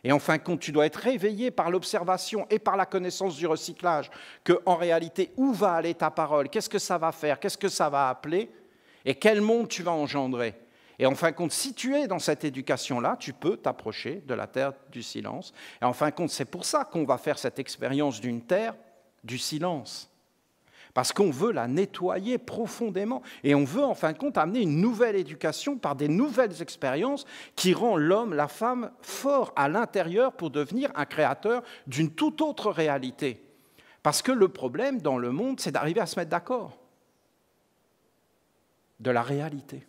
Et en fin de compte, tu dois être réveillé par l'observation et par la connaissance du recyclage, qu'en réalité, où va aller ta parole? Qu'est-ce que ça va faire? Qu'est-ce que ça va appeler? Et quel monde tu vas engendrer? Et en fin de compte, si tu es dans cette éducation-là, tu peux t'approcher de la terre du silence. Et en fin de compte, c'est pour ça qu'on va faire cette expérience d'une terre du silence. Parce qu'on veut la nettoyer profondément et on veut en fin de compte amener une nouvelle éducation par des nouvelles expériences qui rend l'homme, la femme fort à l'intérieur pour devenir un créateur d'une toute autre réalité. Parce que le problème dans le monde, c'est d'arriver à se mettre d'accord de la réalité,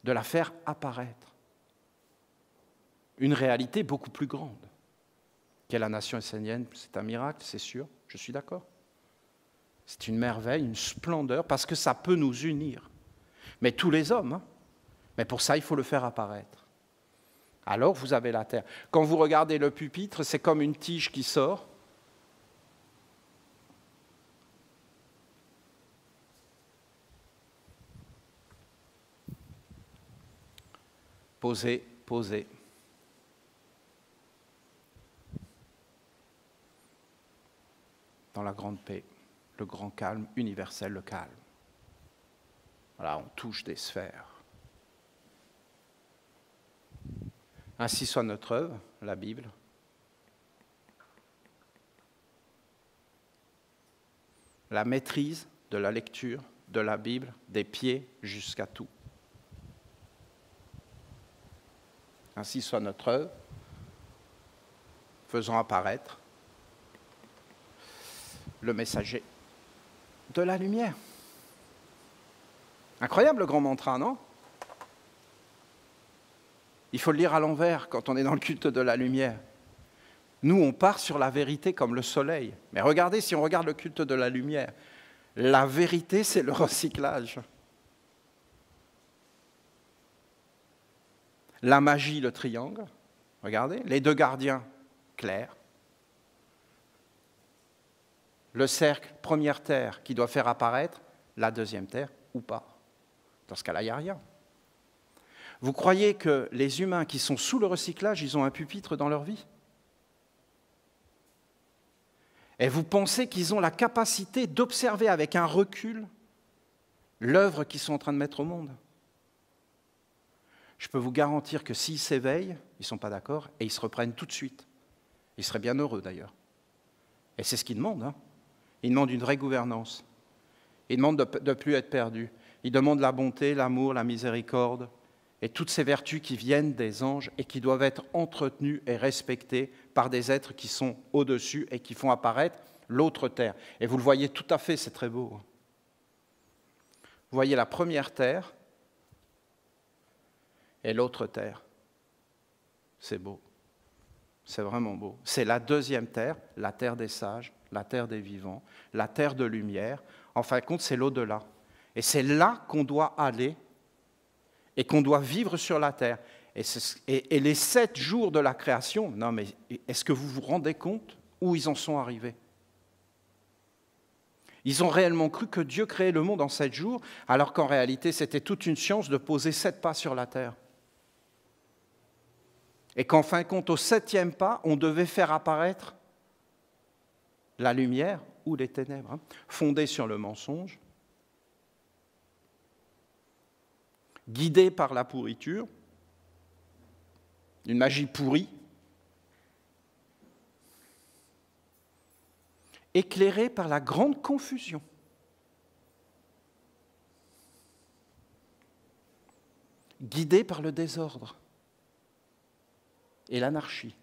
de la faire apparaître. Une réalité beaucoup plus grande qu'est la nation essénienne. C'est un miracle, c'est sûr, je suis d'accord. C'est une merveille, une splendeur, parce que ça peut nous unir. Mais tous les hommes, hein. Mais pour ça, il faut le faire apparaître. Alors, vous avez la terre. Quand vous regardez le pupitre, c'est comme une tige qui sort. Posez, posez. Dans la grande paix, le grand calme universel, le calme. Voilà, on touche des sphères. Ainsi soit notre œuvre, la Bible. La maîtrise de la lecture de la Bible, des pieds jusqu'à tout. Ainsi soit notre œuvre, faisant apparaître le messager de la lumière. Incroyable le grand mantra, non? Il faut le lire à l'envers quand on est dans le culte de la lumière. Nous, on part sur la vérité comme le soleil. Mais regardez, si on regarde le culte de la lumière, la vérité, c'est le recyclage. La magie, le triangle. Regardez, les deux gardiens, clairs. Le cercle, première terre, qui doit faire apparaître la deuxième terre, ou pas. Dans ce cas-là, il n'y a rien. Vous croyez que les humains qui sont sous le recyclage, ils ont un pupitre dans leur vie? Et vous pensez qu'ils ont la capacité d'observer avec un recul l'œuvre qu'ils sont en train de mettre au monde? Je peux vous garantir que s'ils s'éveillent, ils ne sont pas d'accord, et ils se reprennent tout de suite. Ils seraient bien heureux d'ailleurs. Et c'est ce qu'ils demandent. Hein. Ils demandent une vraie gouvernance. Ils demandent de ne plus être perdus. Ils demandent la bonté, l'amour, la miséricorde, et toutes ces vertus qui viennent des anges et qui doivent être entretenues et respectées par des êtres qui sont au-dessus et qui font apparaître l'autre terre. Et vous le voyez tout à fait, c'est très beau. Vous voyez la première terre et l'autre terre. C'est beau. C'est vraiment beau. C'est la deuxième terre, la terre des sages, la terre des vivants, la terre de lumière. En fin de compte, c'est l'au-delà. Et c'est là qu'on doit aller et qu'on doit vivre sur la terre. Et les 7 jours de la création, non mais est-ce que vous vous rendez compte où ils en sont arrivés? Ils ont réellement cru que Dieu créait le monde en 7 jours, alors qu'en réalité, c'était toute une science de poser 7 pas sur la terre. Et qu'en fin de compte, au 7e pas, on devait faire apparaître la lumière ou les ténèbres, fondées sur le mensonge, guidées par la pourriture, une magie pourrie, éclairée par la grande confusion. Guidée par le désordre et l'anarchie.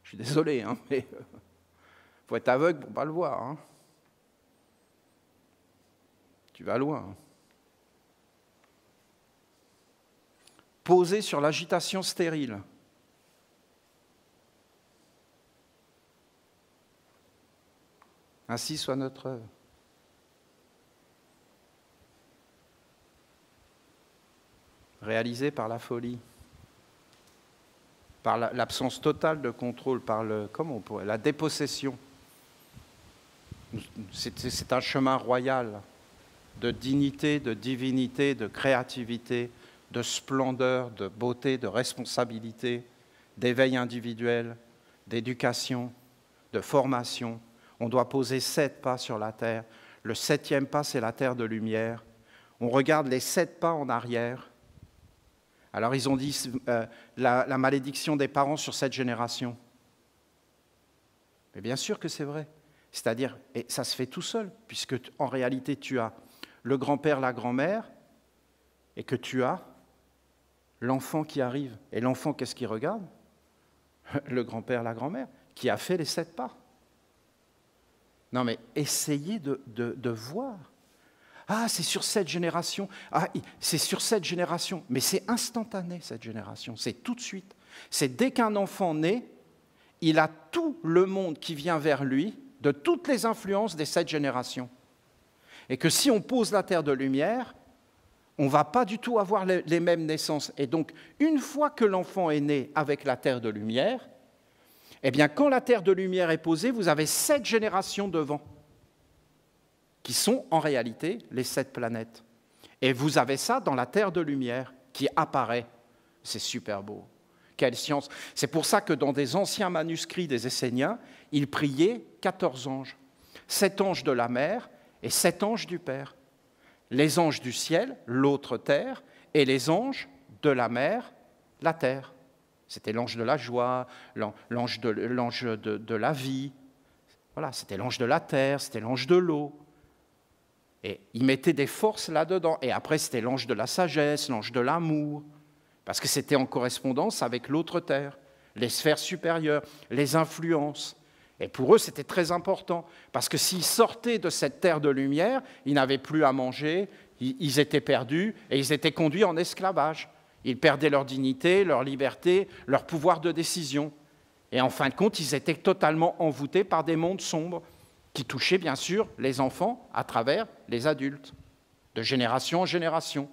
Je suis désolé, hein, mais il faut être aveugle pour ne pas le voir. Hein. Tu vas loin. Hein. Posé sur l'agitation stérile. Ainsi soit notre œuvre. Réalisée par la folie, par l'absence totale de contrôle, par la dépossession. C'est un chemin royal de dignité, de divinité, de créativité, de splendeur, de beauté, de responsabilité, d'éveil individuel, d'éducation, de formation. On doit poser 7 pas sur la terre. Le 7e pas, c'est la terre de lumière. On regarde les 7 pas en arrière. Alors ils ont dit la malédiction des parents sur cette génération. Et bien sûr que c'est vrai. C'est-à-dire, et ça se fait tout seul, puisque en réalité tu as le grand-père, la grand-mère, et que tu as l'enfant qui arrive. Et l'enfant, qu'est-ce qu'il regarde? Le grand-père, la grand-mère, qui a fait les 7 pas. Non mais essayez de voir. Ah, c'est sur cette génération. Ah, c'est sur cette génération. Mais c'est instantané, cette génération. C'est tout de suite. C'est dès qu'un enfant naît, il a tout le monde qui vient vers lui, de toutes les influences des 7 générations. Et que si on pose la terre de lumière, on ne va pas du tout avoir les mêmes naissances. Et donc, une fois que l'enfant est né avec la terre de lumière, eh bien, quand la terre de lumière est posée, vous avez 7 générations devant, qui sont en réalité les 7 planètes. Et vous avez ça dans la terre de lumière qui apparaît. C'est super beau. Quelle science! C'est pour ça que dans des anciens manuscrits des Esséniens, ils priaient 14 anges. 7 anges de la mer et 7 anges du Père. Les anges du ciel, l'autre terre, et les anges de la mer, la terre. C'était l'ange de la joie, l'ange de la vie. Voilà, c'était l'ange de la terre, c'était l'ange de l'eau. Et ils mettaient des forces là-dedans. Et après, c'était l'ange de la sagesse, l'ange de l'amour, parce que c'était en correspondance avec l'autre terre, les sphères supérieures, les influences. Et pour eux, c'était très important, parce que s'ils sortaient de cette terre de lumière, ils n'avaient plus à manger, ils étaient perdus, et ils étaient conduits en esclavage. Ils perdaient leur dignité, leur liberté, leur pouvoir de décision. Et en fin de compte, ils étaient totalement envoûtés par des mondes sombres, qui touchaient bien sûr les enfants à travers les adultes, de génération en génération.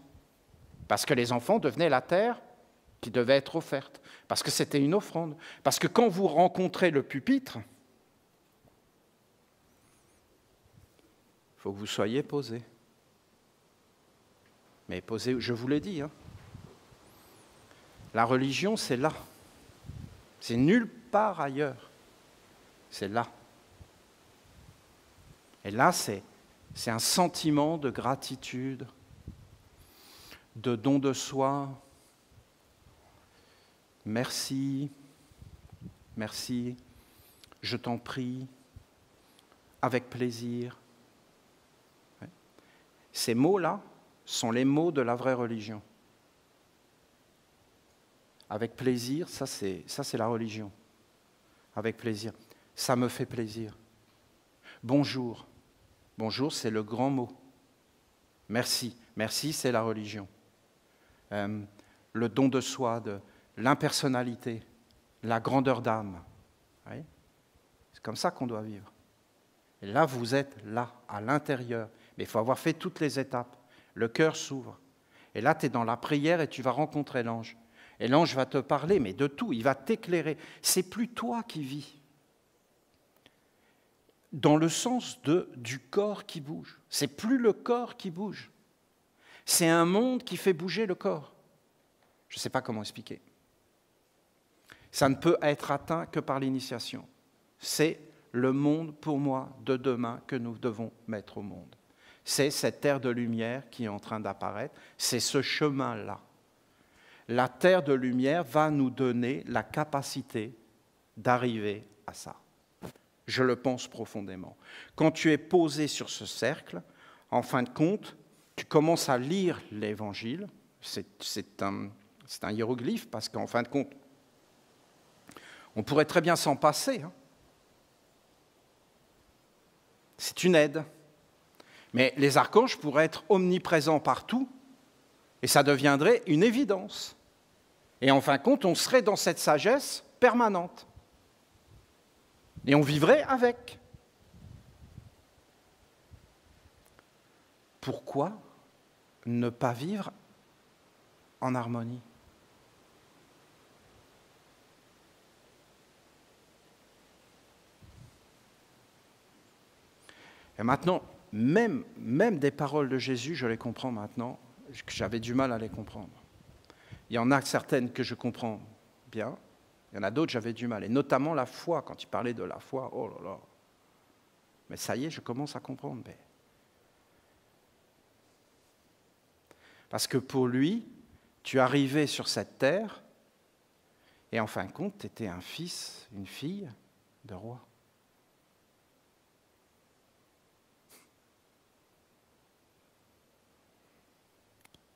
Parce que les enfants devenaient la terre qui devait être offerte, parce que c'était une offrande. Parce que quand vous rencontrez le pupitre, il faut que vous soyez posé. Mais posé, je vous l'ai dit, hein. La religion, c'est là. C'est nulle part ailleurs. C'est là. Et là, c'est un sentiment de gratitude, de don de soi. Merci, merci, je t'en prie, avec plaisir. Ces mots-là sont les mots de la vraie religion. Avec plaisir, ça c'est la religion. Avec plaisir, ça me fait plaisir. Bonjour. Bonjour, c'est le grand mot. Merci. Merci, c'est la religion. Le don de soi, de l'impersonnalité, la grandeur d'âme. Oui, c'est comme ça qu'on doit vivre. Et là, vous êtes là, à l'intérieur. Mais il faut avoir fait toutes les étapes. Le cœur s'ouvre. Et là, tu es dans la prière et tu vas rencontrer l'ange. Et l'ange va te parler, mais de tout. Il va t'éclairer. C'est plus toi qui vis. Dans le sens du corps qui bouge. C'est plus le corps qui bouge. C'est un monde qui fait bouger le corps. Je ne sais pas comment expliquer. Ça ne peut être atteint que par l'initiation. C'est le monde, pour moi, de demain que nous devons mettre au monde. C'est cette terre de lumière qui est en train d'apparaître. C'est ce chemin-là. La terre de lumière va nous donner la capacité d'arriver à ça. Je le pense profondément. Quand tu es posé sur ce cercle, en fin de compte, tu commences à lire l'Évangile. C'est un hiéroglyphe parce qu'en fin de compte, on pourrait très bien s'en passer. Hein. C'est une aide. Mais les archanges pourraient être omniprésents partout et ça deviendrait une évidence. Et en fin de compte, on serait dans cette sagesse permanente. Et on vivrait avec. Pourquoi ne pas vivre en harmonie? Et maintenant, même des paroles de Jésus, je les comprends maintenant, que j'avais du mal à les comprendre. Il y en a certaines que je comprends bien, il y en a d'autres, j'avais du mal. Et notamment la foi, quand il parlait de la foi, oh là là. Mais ça y est, je commence à comprendre. Mais... Parce que pour lui, tu arrivais sur cette terre, et en fin de compte, tu étais un fils, une fille de roi.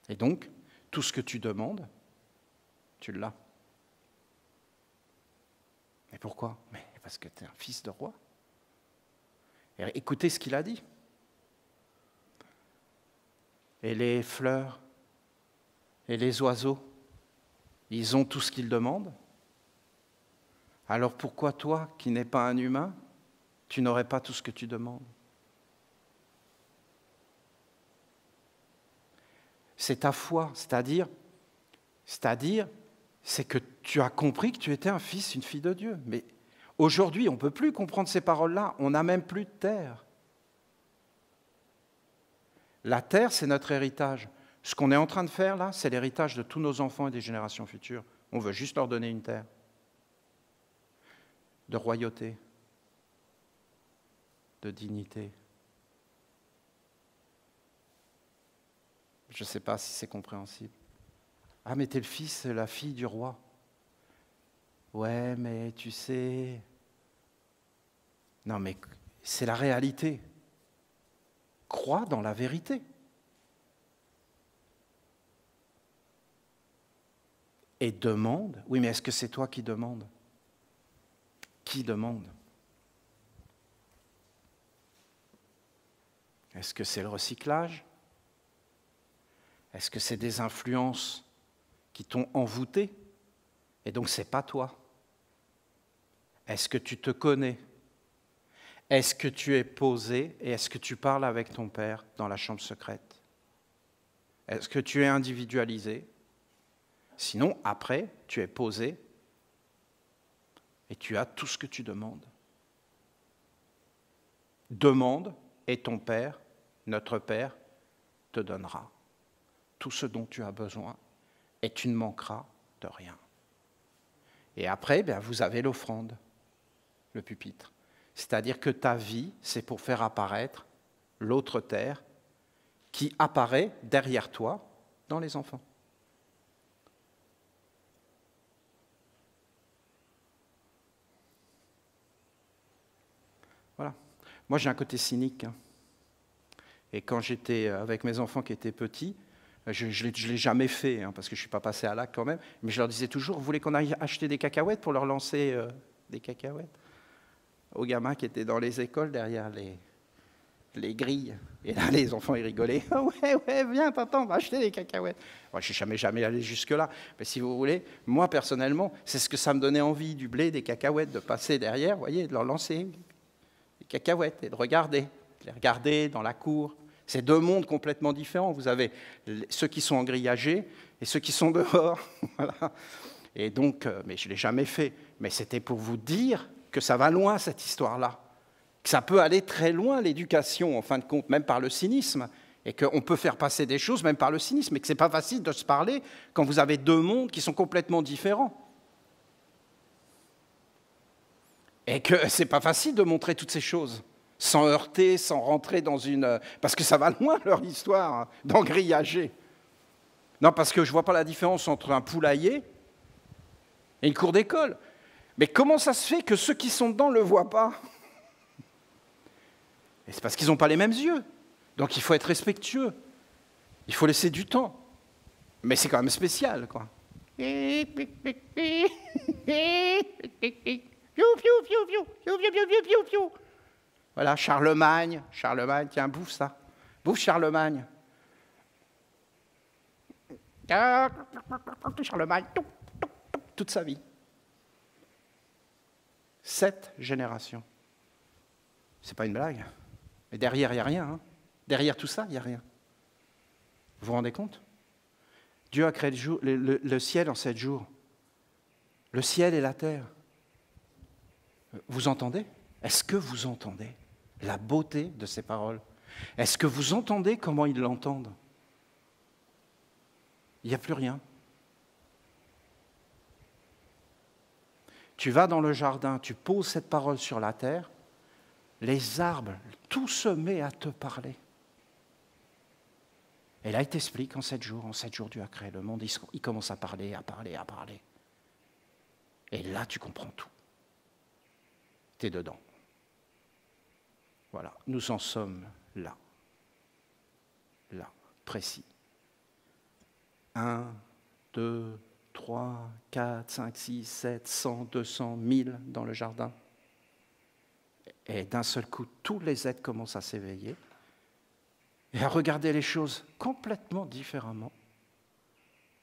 Et donc, tout ce que tu demandes, tu l'as. Et pourquoi? Mais parce que tu es un fils de roi. Et écoutez ce qu'il a dit. Et les fleurs et les oiseaux, ils ont tout ce qu'ils demandent. Alors pourquoi toi, qui n'es pas un humain, tu n'aurais pas tout ce que tu demandes? C'est ta foi, c'est-à-dire, c'est que tu as compris que tu étais un fils, une fille de Dieu. Mais aujourd'hui, on ne peut plus comprendre ces paroles-là, on n'a même plus de terre. La terre, c'est notre héritage. Ce qu'on est en train de faire là, c'est l'héritage de tous nos enfants et des générations futures. On veut juste leur donner une terre de royauté, de dignité. Je ne sais pas si c'est compréhensible. Ah, mais t'es le fils, la fille du roi. Ouais, mais tu sais... Non, mais c'est la réalité. Crois dans la vérité. Et demande. Oui, mais est-ce que c'est toi qui demandes? Qui demande? Est-ce que c'est le recyclage? Est-ce que c'est des influences qui t'ont envoûté? Et donc, ce n'est pas toi. Est-ce que tu te connais? Est-ce que tu es posé et est-ce que tu parles avec ton Père dans la chambre secrète? Est-ce que tu es individualisé? Sinon, après, tu es posé et tu as tout ce que tu demandes. Demande et ton Père, notre Père, te donnera tout ce dont tu as besoin et tu ne manqueras de rien. Et après, vous avez l'offrande, le pupitre. C'est-à-dire que ta vie, c'est pour faire apparaître l'autre terre qui apparaît derrière toi dans les enfants. Voilà. Moi, j'ai un côté cynique. Et quand j'étais avec mes enfants qui étaient petits, je ne l'ai jamais fait, parce que je ne suis pas passé à l'acte quand même, mais je leur disais toujours, vous voulez qu'on aille acheter des cacahuètes pour leur lancer des cacahuètes aux gamins qui étaient dans les écoles derrière les grilles. Et là, les enfants, ils rigolaient. « Ouais, viens, papa, on va acheter des cacahuètes. » Moi, je ne suis jamais allé jusque-là. Mais si vous voulez, moi, personnellement, c'est ce que ça me donnait envie, du blé, des cacahuètes, de passer derrière, vous voyez, de leur lancer des cacahuètes et de les regarder dans la cour. C'est deux mondes complètement différents. Vous avez ceux qui sont engrillagés et ceux qui sont dehors. Voilà. Et donc, mais je ne l'ai jamais fait. Mais c'était pour vous dire que ça va loin, cette histoire-là. Que ça peut aller très loin, l'éducation, en fin de compte, même par le cynisme. Et qu'on peut faire passer des choses, même par le cynisme. Et que ce n'est pas facile de se parler quand vous avez deux mondes qui sont complètement différents. Et que ce n'est pas facile de montrer toutes ces choses. Sans heurter, sans rentrer dans une... Parce que ça va loin, leur histoire, d'engrillager. Non, parce que je ne vois pas la différence entre un poulailler et une cour d'école. Mais comment ça se fait que ceux qui sont dedans ne le voient pas? Et c'est parce qu'ils n'ont pas les mêmes yeux. Donc il faut être respectueux. Il faut laisser du temps. Mais c'est quand même spécial, quoi. Voilà, Charlemagne, tiens, bouffe ça. Bouffe Charlemagne. Charlemagne, toute sa vie. 7 générations. C'est pas une blague. Mais derrière, il n'y a rien. Derrière tout ça, il n'y a rien. Vous vous rendez compte? Dieu a créé le ciel en 7 jours. Le ciel et la terre. Vous entendez? Est-ce que vous entendez la beauté de ces paroles? Est-ce que vous entendez comment ils l'entendent? Il n'y a plus rien. Tu vas dans le jardin, tu poses cette parole sur la terre, les arbres, tout se met à te parler. Et là, il t'explique en 7 jours, Dieu a créé le monde, il commence à parler. Et là, tu comprends tout. Tu es dedans. Voilà, nous en sommes là, précis. 1, 2, 3, 4, 5, 6, 7, 100, 200, 1000 dans le jardin. Et d'un seul coup, tous les êtres commencent à s'éveiller et à regarder les choses complètement différemment.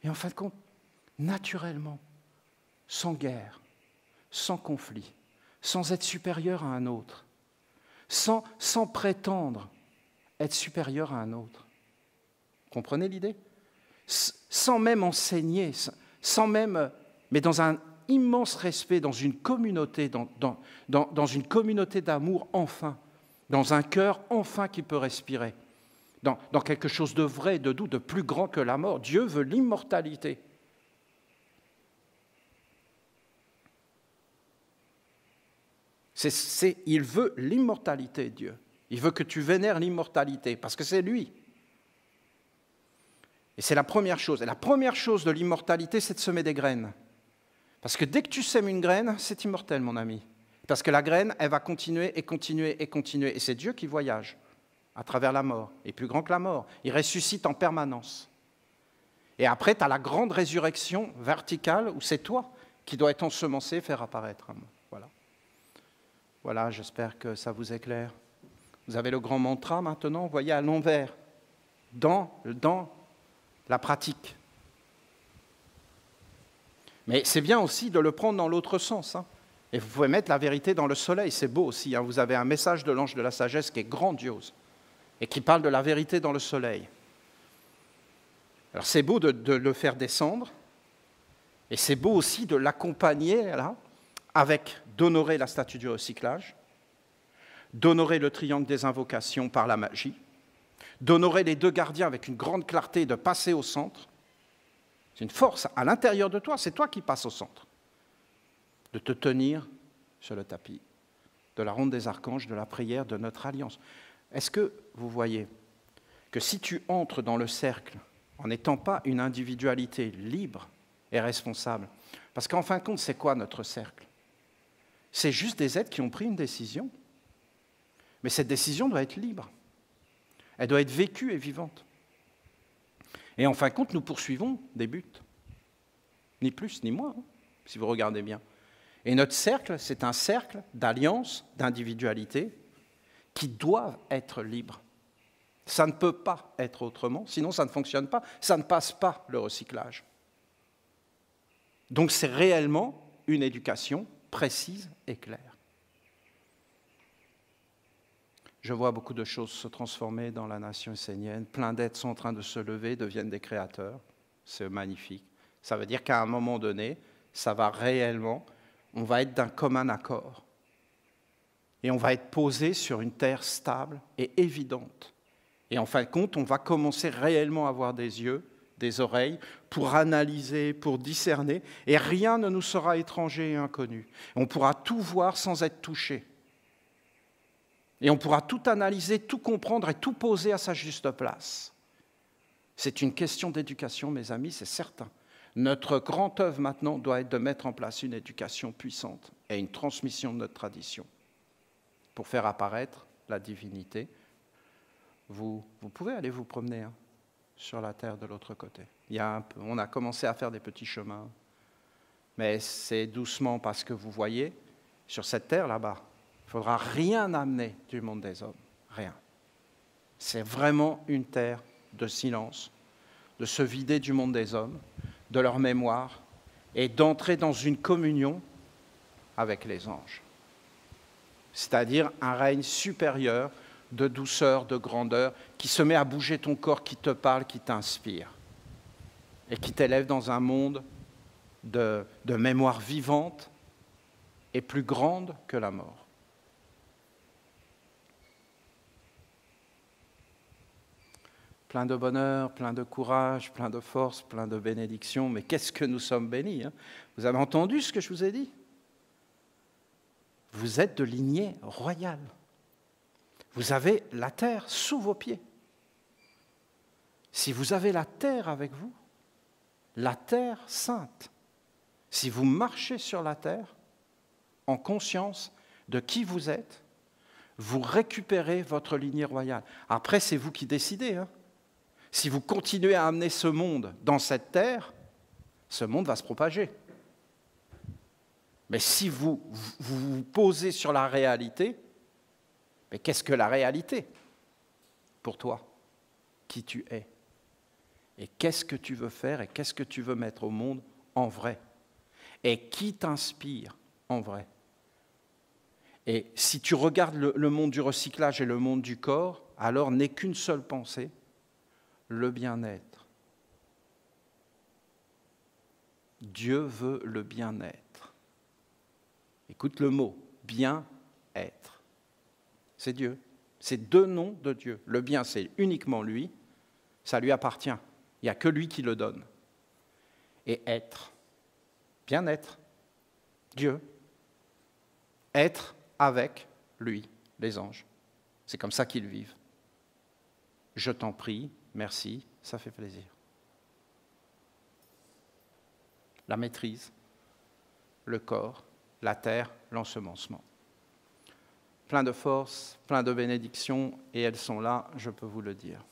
Et en fin de compte, naturellement, sans guerre, sans conflit, sans être supérieur à un autre, sans prétendre être supérieur à un autre. Comprenez l'idée ? Sans même enseigner, sans même, mais dans un immense respect, dans une communauté, dans une communauté d'amour enfin, dans un cœur enfin qui peut respirer, dans quelque chose de vrai, de doux, de plus grand que la mort. Dieu veut l'immortalité. Il veut l'immortalité, Dieu. Il veut que tu vénères l'immortalité, parce que c'est lui. Et c'est la première chose. Et la première chose de l'immortalité, c'est de semer des graines. Parce que dès que tu sèmes une graine, c'est immortel, mon ami. Parce que la graine, elle va continuer et continuer et continuer. Et c'est Dieu qui voyage à travers la mort. Il est plus grand que la mort. Il ressuscite en permanence. Et après, tu as la grande résurrection verticale où c'est toi qui dois être ensemencé et faire apparaître un mot. Voilà. Voilà, j'espère que ça vous éclaire. Vous avez le grand mantra maintenant, vous voyez, à l'envers, dans la pratique. Mais c'est bien aussi de le prendre dans l'autre sens. Hein. Et vous pouvez mettre la vérité dans le soleil, c'est beau aussi. Hein. Vous avez un message de l'ange de la sagesse qui est grandiose et qui parle de la vérité dans le soleil. Alors c'est beau de le faire descendre et c'est beau aussi de l'accompagner là, avec d'honorer la statue du recyclage, d'honorer le triangle des invocations par la magie, d'honorer les deux gardiens avec une grande clarté et de passer au centre. C'est une force à l'intérieur de toi, c'est toi qui passes au centre. De te tenir sur le tapis de la ronde des archanges, de la prière, de notre alliance. Est-ce que vous voyez que si tu entres dans le cercle en n'étant pas une individualité libre et responsable, parce qu'en fin de compte, c'est quoi notre cercle ? C'est juste des êtres qui ont pris une décision. Mais cette décision doit être libre. Elle doit être vécue et vivante. Et en fin de compte, nous poursuivons des buts. Ni plus ni moins, hein, si vous regardez bien. Et notre cercle, c'est un cercle d'alliance, d'individualité, qui doivent être libres. Ça ne peut pas être autrement, sinon ça ne fonctionne pas, ça ne passe pas le recyclage. Donc c'est réellement une éducation précise et claire. Je vois beaucoup de choses se transformer dans la nation essénienne. Plein d'êtres sont en train de se lever, deviennent des créateurs. C'est magnifique. Ça veut dire qu'à un moment donné, ça va réellement, on va être d'un commun accord. Et on va être posé sur une terre stable et évidente. Et en fin de compte, on va commencer réellement à avoir des yeux, des oreilles, pour analyser, pour discerner. Et rien ne nous sera étranger et inconnu. On pourra tout voir sans être touché. Et on pourra tout analyser, tout comprendre et tout poser à sa juste place. C'est une question d'éducation, mes amis, c'est certain. Notre grande œuvre maintenant doit être de mettre en place une éducation puissante et une transmission de notre tradition pour faire apparaître la divinité. Vous pouvez aller vous promener sur la terre de l'autre côté. On a commencé à faire des petits chemins, mais c'est doucement parce que vous voyez, sur cette terre là-bas, il ne faudra rien amener du monde des hommes, rien. C'est vraiment une terre de silence, de se vider du monde des hommes, de leur mémoire, et d'entrer dans une communion avec les anges. C'est-à-dire un règne supérieur de douceur, de grandeur, qui se met à bouger ton corps, qui te parle, qui t'inspire, et qui t'élève dans un monde de mémoire vivante et plus grande que la mort. Plein de bonheur, plein de courage, plein de force, plein de bénédictions. Mais qu'est-ce que nous sommes bénis, hein ? Vous avez entendu ce que je vous ai dit ? Vous êtes de lignée royale. Vous avez la terre sous vos pieds. Si vous avez la terre avec vous, la terre sainte, si vous marchez sur la terre en conscience de qui vous êtes, vous récupérez votre lignée royale. Après, c'est vous qui décidez, hein ? Si vous continuez à amener ce monde dans cette terre, ce monde va se propager. Mais si vous vous posez sur la réalité, mais qu'est-ce que la réalité pour toi, qui tu es? Et qu'est-ce que tu veux faire et qu'est-ce que tu veux mettre au monde en vrai? Et qui t'inspire en vrai? Et si tu regardes le monde du recyclage et le monde du corps, alors n'est qu'une seule pensée, le bien-être. Dieu veut le bien-être. Écoute le mot, bien-être. C'est Dieu. C'est deux noms de Dieu. Le bien, c'est uniquement lui, ça lui appartient. Il n'y a que lui qui le donne. Et être, bien-être, Dieu, être avec lui, les anges. C'est comme ça qu'ils vivent. Je t'en prie, merci, ça fait plaisir. La maîtrise, le corps, la terre, l'ensemencement. Plein de force, plein de bénédictions, et elles sont là, je peux vous le dire.